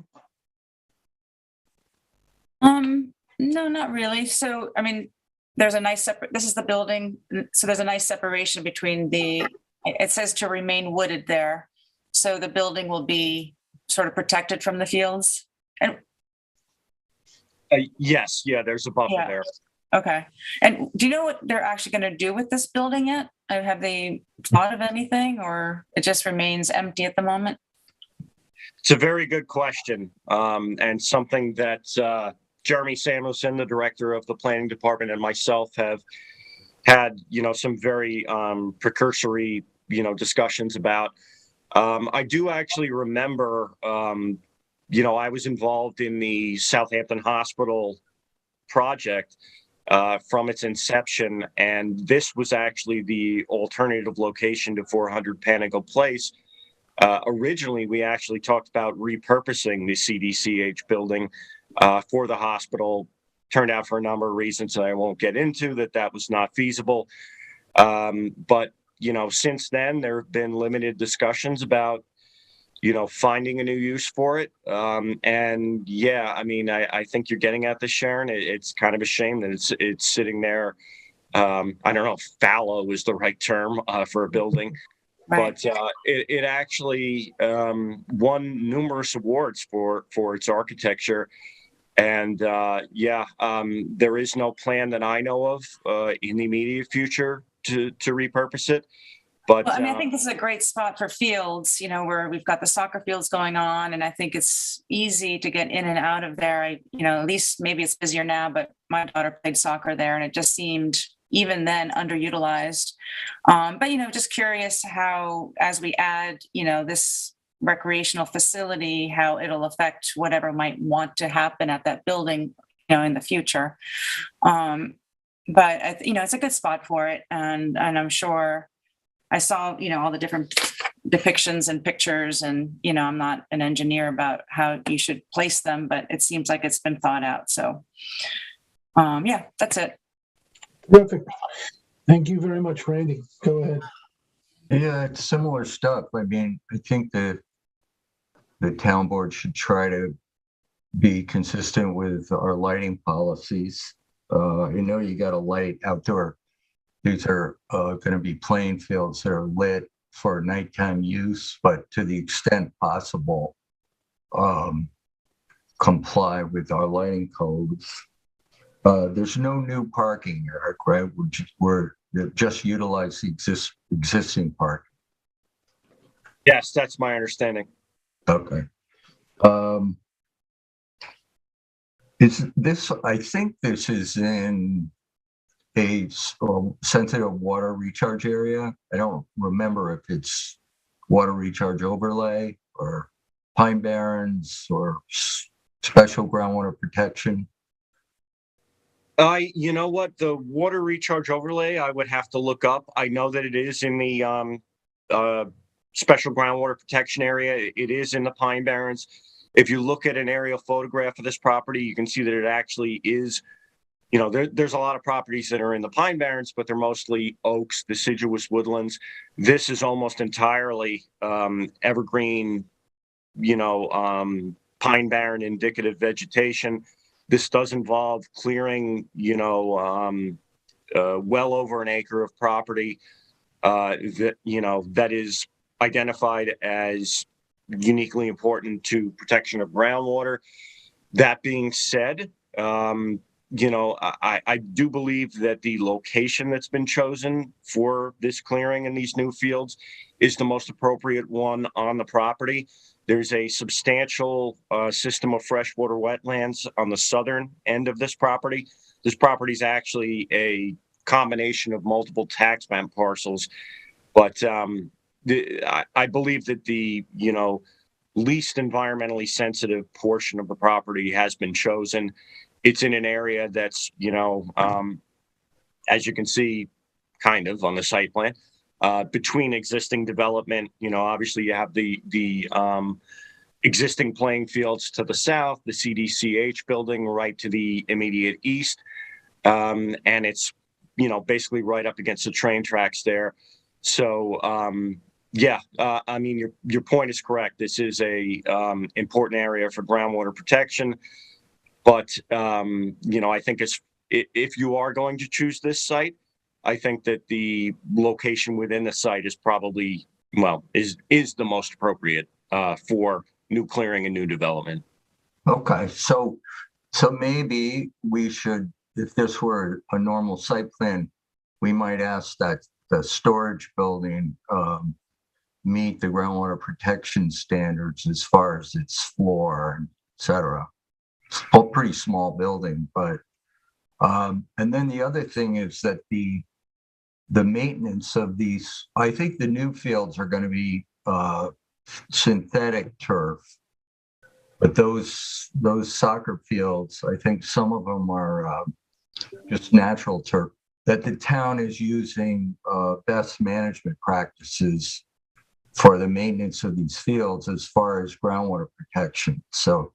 No, not really. So, there's a nice this is the building. So there's a nice separation between it says to remain wooded there. So the building will be sort of protected from the fields. And yes, there's a buffer there. Okay. And do you know what they're actually going to do with this building yet? Have they thought of anything, or it just remains empty at the moment? It's a very good question, and something that Jeremy Samuelson, the director of the planning department, and myself have had, some very precursory, discussions about. I do actually remember, I was involved in the Southampton Hospital project from its inception, and this was actually the alternative location to 400 Panago Place. Originally, we actually talked about repurposing the CDCH building for the hospital. Turned out, for a number of reasons that I won't get into, that was not feasible. But, since then, there have been limited discussions about, finding a new use for it. And yeah, I think you're getting at this, Sharon. It's kind of a shame that it's sitting there. I don't know if fallow is the right term for a building. Right. But it actually won numerous awards for its architecture. And there is no plan that I know of in the immediate future to repurpose it. But I think this is a great spot for fields, where we've got the soccer fields going on, and I think it's easy to get in and out of there. At least maybe it's busier now, but my daughter played soccer there, and it just seemed even then underutilized. But just curious how, as we add, this recreational facility, how it'll affect whatever might want to happen at that building, in the future. But it's a good spot for it, and I'm sure I saw all the different depictions and pictures, and I'm not an engineer about how you should place them, but it seems like it's been thought out. So yeah, that's it. Terrific. Thank you very much, Randy. Go ahead. Yeah, it's similar stuff. I mean, I think that the town board should try to be consistent with our lighting policies. You got to light outdoor. These are going to be playing fields that are lit for nighttime use, but to the extent possible, comply with our lighting codes. There's no new parking, Eric, right? We're just utilize the existing park. Yes, that's my understanding. Okay. I think this is in a sensitive water recharge area. I don't remember if it's water recharge overlay or Pine Barrens or special groundwater protection. You know what? The water recharge overlay, I would have to look up. I know that it is in the special groundwater protection area. It is in the Pine Barrens. If you look at an aerial photograph of this property, you can see that it actually is, there's a lot of properties that are in the Pine Barrens, but they're mostly oaks, deciduous woodlands. This is almost entirely evergreen, Pine Barren indicative vegetation. This does involve clearing, well over an acre of property that is identified as uniquely important to protection of groundwater. That being said, I do believe that the location that's been chosen for this clearing and these new fields is the most appropriate one on the property. There's a substantial system of freshwater wetlands on the southern end of this property. This property is actually a combination of multiple tax map parcels, but I believe that the least environmentally sensitive portion of the property has been chosen. It's in an area that's as you can see, kind of on the site plan, between existing development. Obviously you have the existing playing fields to the south, the CDCH building right to the immediate east, and it's basically right up against the train tracks there. So I mean, your point is correct. This is a important area for groundwater protection, but I think if you are going to choose this site, I think that the location within the site is probably is the most appropriate for new clearing and new development. Okay, so maybe we should, if this were a normal site plan, we might ask that the storage building meet the groundwater protection standards as far as its floor, et cetera. It's a pretty small building, but and then the other thing is that the maintenance of these, I think the new fields are going to be synthetic turf, but those soccer fields, I think some of them are just natural turf, that the town is using best management practices for the maintenance of these fields as far as groundwater protection. So,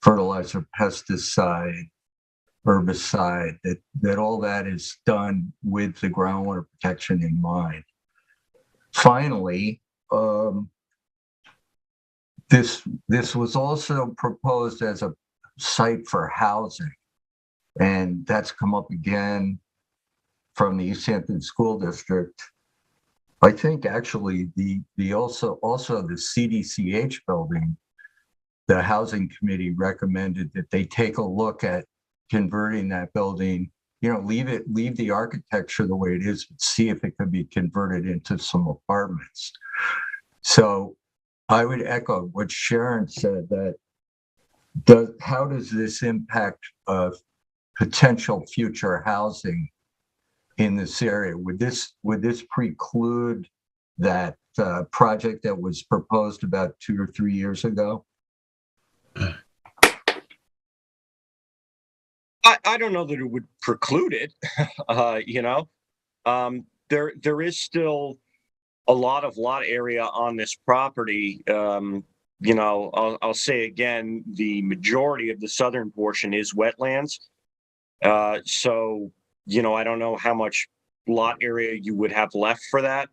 fertilizer, pesticide, herbicide, that all that is done with the groundwater protection in mind. Finally, this was also proposed as a site for housing, and that's come up again from the East Hampton School District. I think actually the also the CDCH building, the housing committee recommended that they take a look at converting that building, leave the architecture the way it is, but see if it could be converted into some apartments. So I would echo what Sharon said, that how does this impact potential future housing in this area? Would this preclude that project that was proposed about 2 or 3 years ago? I don't know that it would preclude it. You know, there is still a lot of lot area on this property. You know, I'll say again, the majority of the southern portion is wetlands. So, you know, I don't know how much lot area you would have left for that.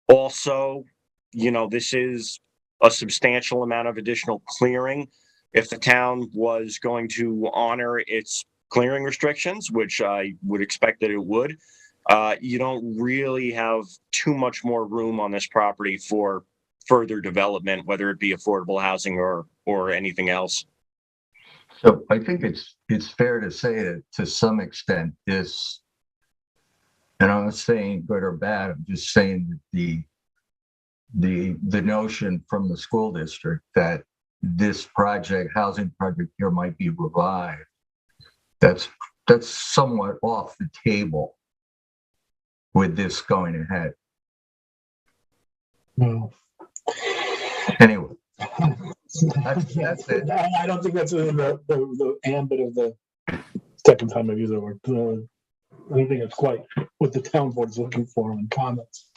Also, you know, this is a substantial amount of additional clearing. If the town was going to honor its clearing restrictions, which I would expect that it would, you don't really have too much more room on this property for further development, whether it be affordable housing or anything else. So I think it's fair to say that to some extent this, and I'm not saying good or bad, I'm just saying that the notion from the school district that this project, housing project here might be revived, that's somewhat off the table with this going ahead. No. Anyway, that's it. I don't think that's in the ambit of the second time I've used that word. I don't think it's quite what the town board is looking for in comments,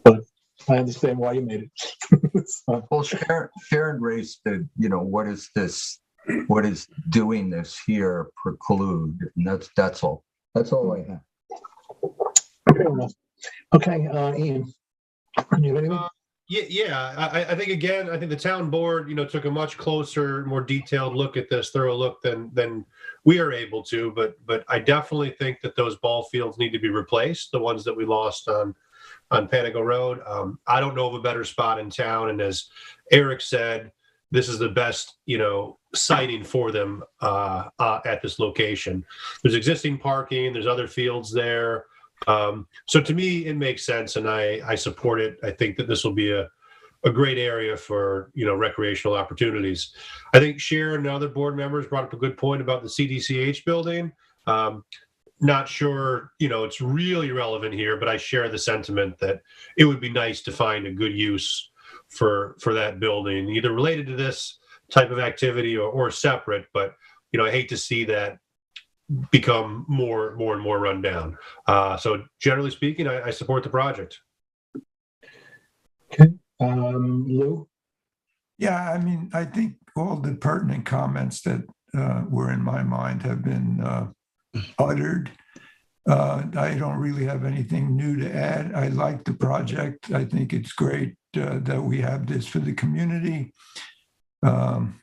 but I understand why you made it. So. Well, Sharon raised the, you know, what is doing this here preclude, and that's all. That's all I have. Fair enough. Okay, Ian, you have anything? I think again, I think the town board, you know, took a much closer, more detailed look at this, thorough look than we are able to. But I definitely think that those ball fields need to be replaced, the ones that we lost on Panago Road. I don't know of a better spot in town, and as Eric said, this is the best, you know, siting for them at this location. There's existing parking, there's other fields there. So to me, it makes sense, and I support it. I think that this will be a great area for, you know, recreational opportunities. I think Sharon and other board members brought up a good point about the CDCH building. Not sure, you know, it's really relevant here, but I share the sentiment that it would be nice to find a good use for that building, either related to this type of activity or separate. But, you know, I hate to see that become more and more run down. So generally speaking, I support the project. Okay, Lou? Yeah, I mean, I think all the pertinent comments that were in my mind have been uttered. I don't really have anything new to add. I like the project. I think it's great that we have this for the community. And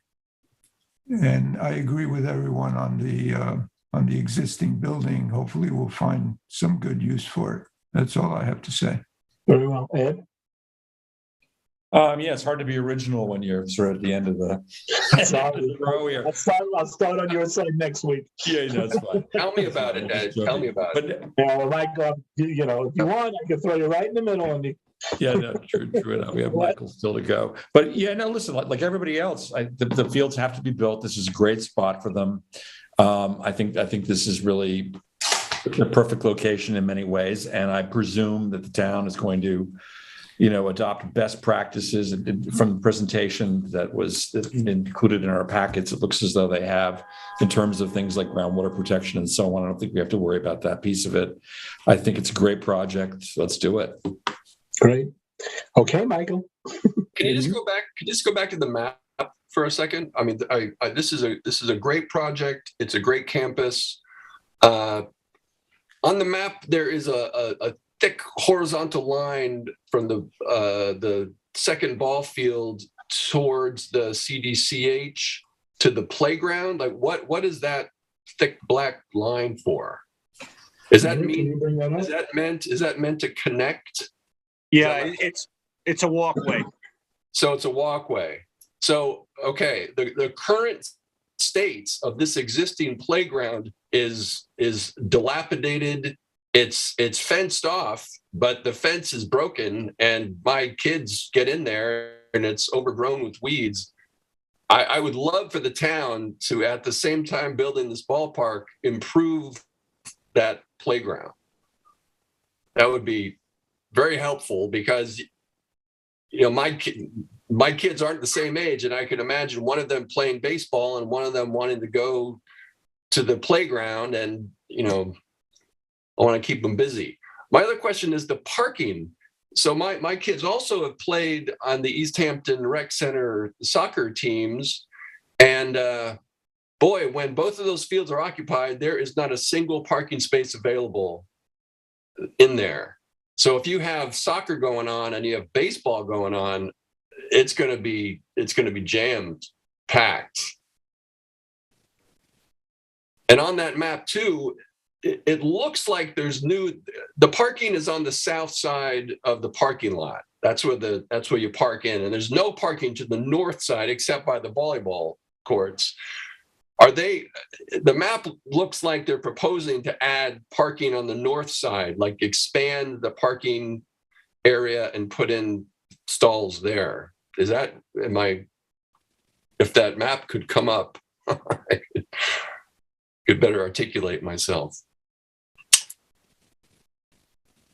I agree with everyone on the existing building. Hopefully we'll find some good use for it. That's all I have to say. Very well. Ed? Yeah, it's hard to be original when you're sort of at the end of the row here. I'll start on your side next week. Yeah, no, it's fine. Tell me about it, Ed. Tell me about it. Yeah, well, Michael, you know, if you want, I can throw you right in the middle. And yeah, no, true enough. We have Michael still to go. But yeah, no, listen, like everybody else, the fields have to be built. This is a great spot for them. I think this is really the perfect location in many ways, and I presume that the town is going to, you know, adopt best practices from the presentation that was included in our packets. It looks as though they have, in terms of things like groundwater protection and so on. I don't think we have to worry about that piece of it. I think it's a great project. Let's do it. Great. Okay, Michael. Can you just go back to the map for a second? I mean, this is a great project. It's a great campus. On the map, there is a thick horizontal line from the second ball field towards the CDCH to the playground. Like, what is that thick black line for? Is that meant to connect? Yeah, it's a walkway. So it's a walkway. So, okay, the current state of this existing playground is dilapidated. It's fenced off, but the fence is broken and my kids get in there and it's overgrown with weeds. I would love for the town to, at the same time building this ballpark, improve that playground. That would be very helpful because, you know, my kids aren't the same age, and I can imagine one of them playing baseball and one of them wanting to go to the playground, and I want to keep them busy. My other question is the parking. So my kids also have played on the East Hampton Rec Center soccer teams, and boy, when both of those fields are occupied, there is not a single parking space available in there. So if you have soccer going on and you have baseball going on, it's going to be jammed, packed. And on that map too, it looks like the parking is on the south side of the parking lot. That's where you park in, and there's no parking to the north side except by the volleyball courts. The map looks like they're proposing to add parking on the north side, like expand the parking area and put in stalls there. If that map could come up, I could better articulate myself.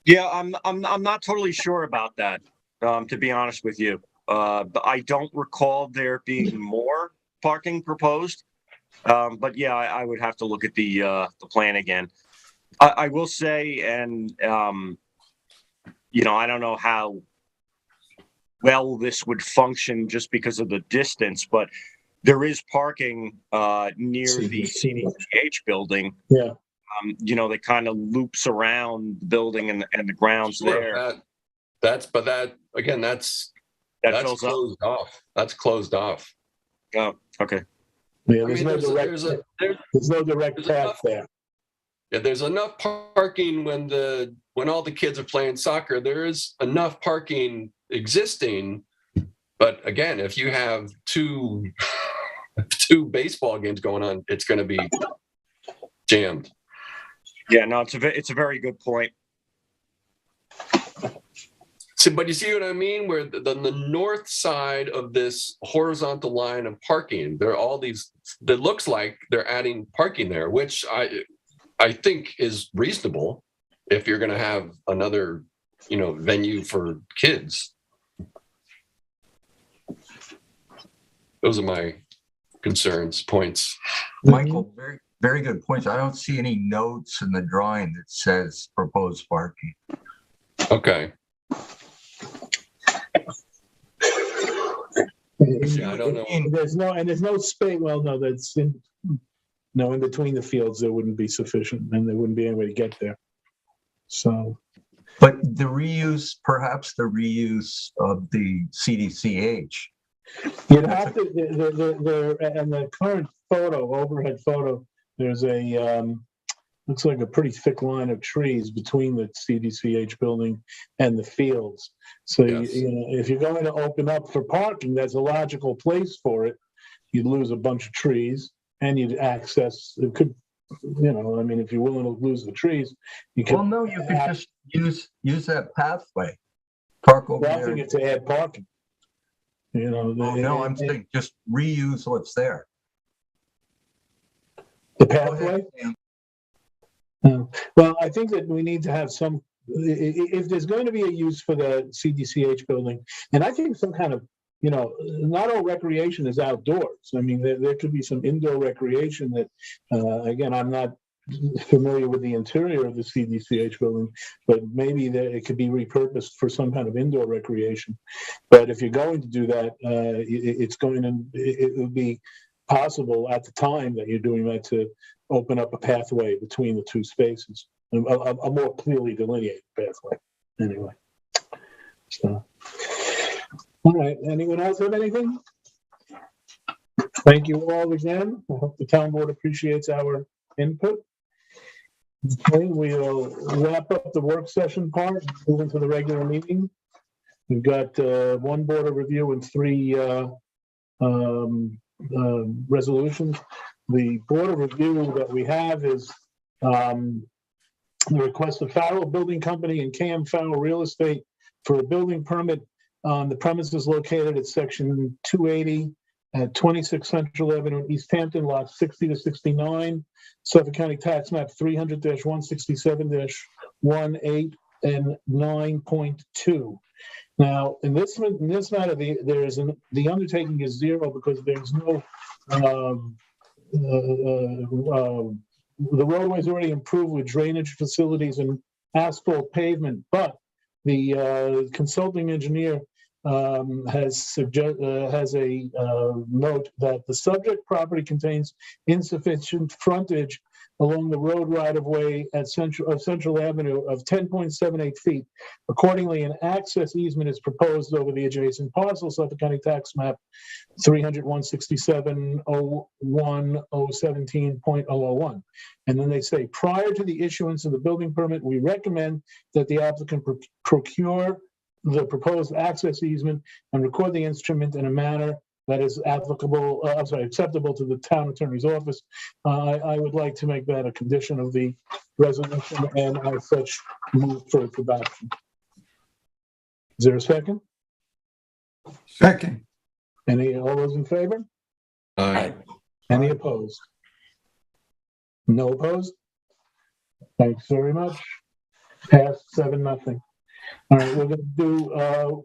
Yeah, I'm not totally sure about that, to be honest with you. But I don't recall there being more parking proposed. But yeah, I would have to look at the plan again. I will say, and I don't know how well this would function just because of the distance, but there is parking near the CDCH building. Yeah. That kind of loops around the building and the grounds there. That's closed off. That's closed off. Oh, okay. Yeah, there's no direct path there. Yeah, there's enough parking when all the kids are playing soccer. There is enough parking existing, but again, if you have two baseball games going on, it's going to be jammed. Yeah, no, it's a very good point. So, but you see what I mean? Where the north side of this horizontal line of parking, there are all these. That looks like they're adding parking there, which I think is reasonable if you're going to have another, venue for kids. Those are my points. Michael, very, very good points. I don't see any notes in the drawing that says proposed parking. Okay. Yeah, I don't know. There's no space. Well, no, in between the fields there wouldn't be sufficient, and there wouldn't be any way to get there. So, but perhaps the reuse of the CDCH. You'd have to. And the current overhead photo, there's looks like a pretty thick line of trees between the CDCH building and the fields. So, yes. If you're going to open up for parking, that's a logical place for it. You'd lose a bunch of trees, and you'd access, it could, if you're willing to lose the trees, you could. Well, no, you could just use that pathway. Park over there. I think it's to add parking. I'm saying just reuse what's there. The pathway? Well, I think that we need to have some, if there's going to be a use for the CDCH building, and I think some kind of, not all recreation is outdoors. I mean, there could be some indoor recreation that, again, I'm not familiar with the interior of the CDCH building, but maybe it could be repurposed for some kind of indoor recreation. But if you're going to do that, it would be possible at the time that you're doing that to open up a pathway between the two spaces, a more clearly delineated pathway. Anyway, so all right. Anyone else have anything? Thank you all again. I hope the town board appreciates our input. Okay, we'll wrap up the work session part and move into the regular meeting. We've got one board of review and 3 resolutions. The board of review that we have is the request of Farrell Building Company and KM Farrell Real Estate for a building permit on the premises located at section 280 at 26 Central Avenue, East Hampton, lots 60 to 69, Suffolk County Tax Map 300-167-18 and 9.2. Now, in this matter, the undertaking is 0 because there's no the roadway is already improved with drainage facilities and asphalt pavement, but the consulting engineer has a note that the subject property contains insufficient frontage along the road right-of-way at Central Avenue of 10.78 feet. Accordingly, an access easement is proposed over the adjacent parcel, Suffolk County Tax Map 300-167-01-017.001. And then they say, prior to the issuance of the building permit, we recommend that the applicant procure the proposed access easement and record the instrument in a manner that is acceptable to the town attorney's office. I would like to make that a condition of the resolution and as such move for its adoption. Is there a second? Second. All those in favor? Aye. Any opposed? No opposed? Thanks very much. Passed 7-0. All right, we're going to do,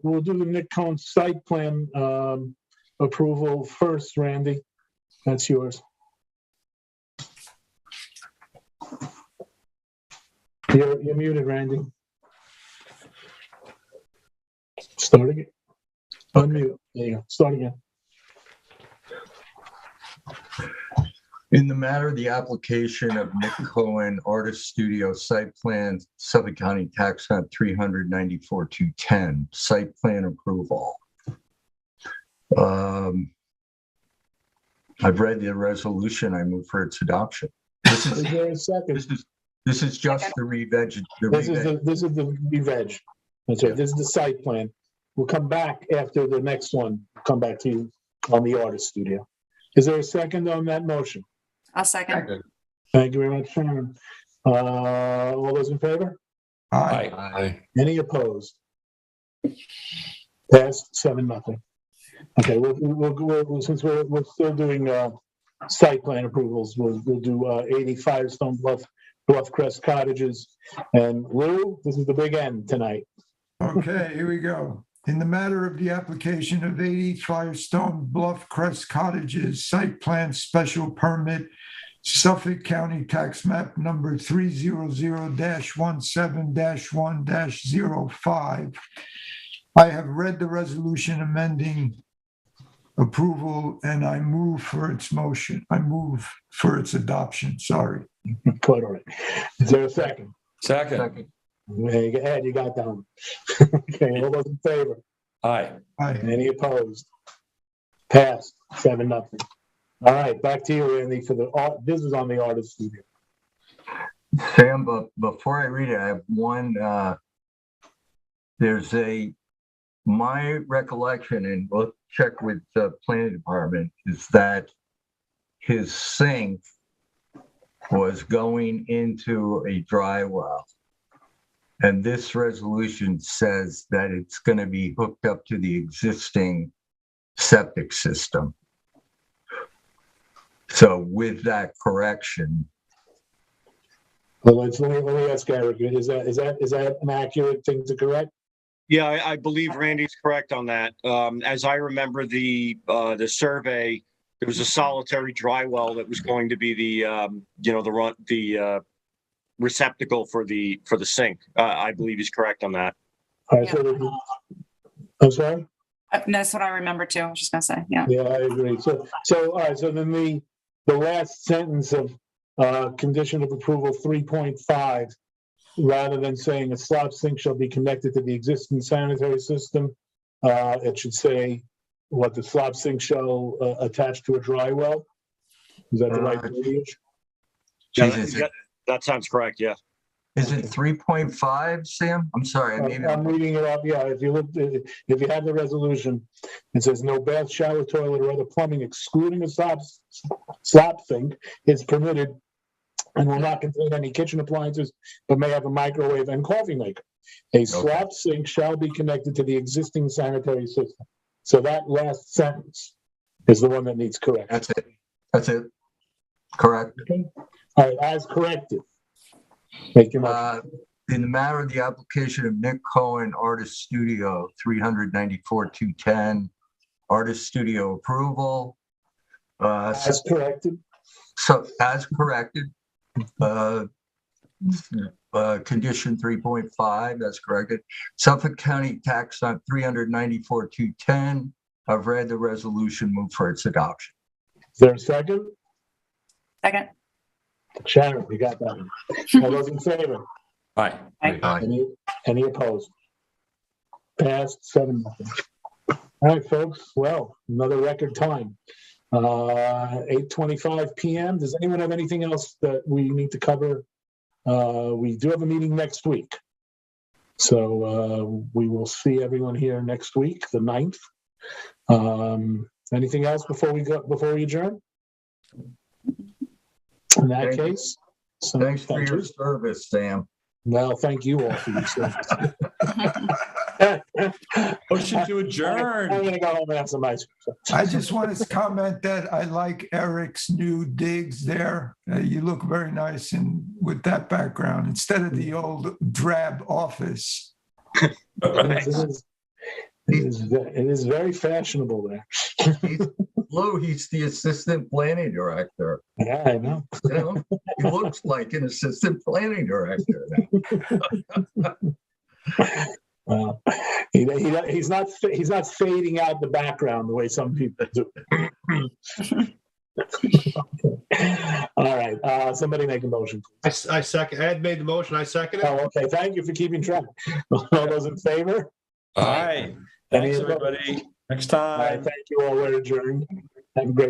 we'll do the Nick Cohn site plan approval first, Randy. That's yours. You're muted, Randy. Start again. Unmute. There you go. Start again. In the matter of the application of Nick Cohen Artist Studio site plan, Suffolk County Tax Map 394-210, site plan approval. I've read the resolution. I move for its adoption. This is, Is there a second? this is just the re-veg. This is the re-veg. That's right. This is the site plan. We'll come back after the next one. Come back to you on the artist studio. Is there a second on that motion? I'll second. Thank you very much, Sharon. All those in favor? Aye. Aye. Any opposed? Passed 7-0. Okay, we'll since we're still doing site plan approvals, we'll do 85 Stone Bluff Crest Cottages. And Lou, this is the big end tonight. Okay, here we go. In the matter of the application of 80 Firestone Bluff Crest Cottages, site plan special permit, Suffolk County Tax Map number 300-17-1-05. I have read the resolution amending approval and I move for its motion. I move for its adoption, sorry. Quite all right. Is there a second? Second. There you go, Ed, you got that one. Okay, all those in favor? Aye. Aye. Any opposed? Passed 7-0. All right, back to you, Randy, for the art. This is on the artist studio. Sam, but before I read it, I have one, my recollection, and we'll check with the planning department, is that his sink was going into a dry well. And this resolution says that it's going to be hooked up to the existing septic system. So with that correction. Well, let me ask Eric, is that an accurate thing to correct? Yeah, I believe Randy's correct on that. As I remember the survey, there was a solitary dry well that was going to be the receptacle for the sink. I believe he's correct on that. All right, I'm sorry? That's what I remember too. I was just gonna say, yeah. Yeah, I agree. So all right, so then the last sentence of condition of approval 3.5, rather than saying a slop sink shall be connected to the existing sanitary system, it should say what the slop sink shall attach to a dry well. Is that the right verbiage? Yeah, that sounds correct. Yeah. Is it 3.5, Sam? I'm sorry. I'm reading it up. Yeah, if you have the resolution, it says no bath, shower, toilet, or other plumbing excluding a slop sink is permitted and will not contain any kitchen appliances, but may have a microwave and coffee maker. A slop sink shall be connected to the existing sanitary system. So that last sentence is the one that needs correction. That's it. Correct. Okay. All right, as corrected. Thank you much. In the matter of the application of Nick Cohen Artist Studio 394-210, Artist Studio approval. As corrected. So as corrected, condition 3.5, that's corrected. Suffolk County tax on 394,210. I've read the resolution, move for its adoption. Is there a second? Second. Sharon, you got that one. All those in favor? Aye. Any opposed? Passed 7-0. All right, folks. Well, another record time. 8:25 p.m. Does anyone have anything else that we need to cover? We do have a meeting next week. So we will see everyone here next week, the 9th. Anything else before we adjourn? In that case, thanks for your service, Sam. Well, thank you all for your service. Motion to adjourn. I'm going to go home and have some ice cream. I just want to comment that I like Eric's new digs there. You look very nice with that background instead of the old drab office. It is very fashionable there. Lou, he's the assistant planning director. Yeah, I know. He looks like an assistant planning director now. He's not fading out the background the way some people do. All right. Somebody make a motion, please. I second. Ed made the motion. I second it. Oh, okay. Thank you for keeping track. All those in favor? Aye. Thanks, everybody. Next time. All right, thank you all. We're adjourned. Have a great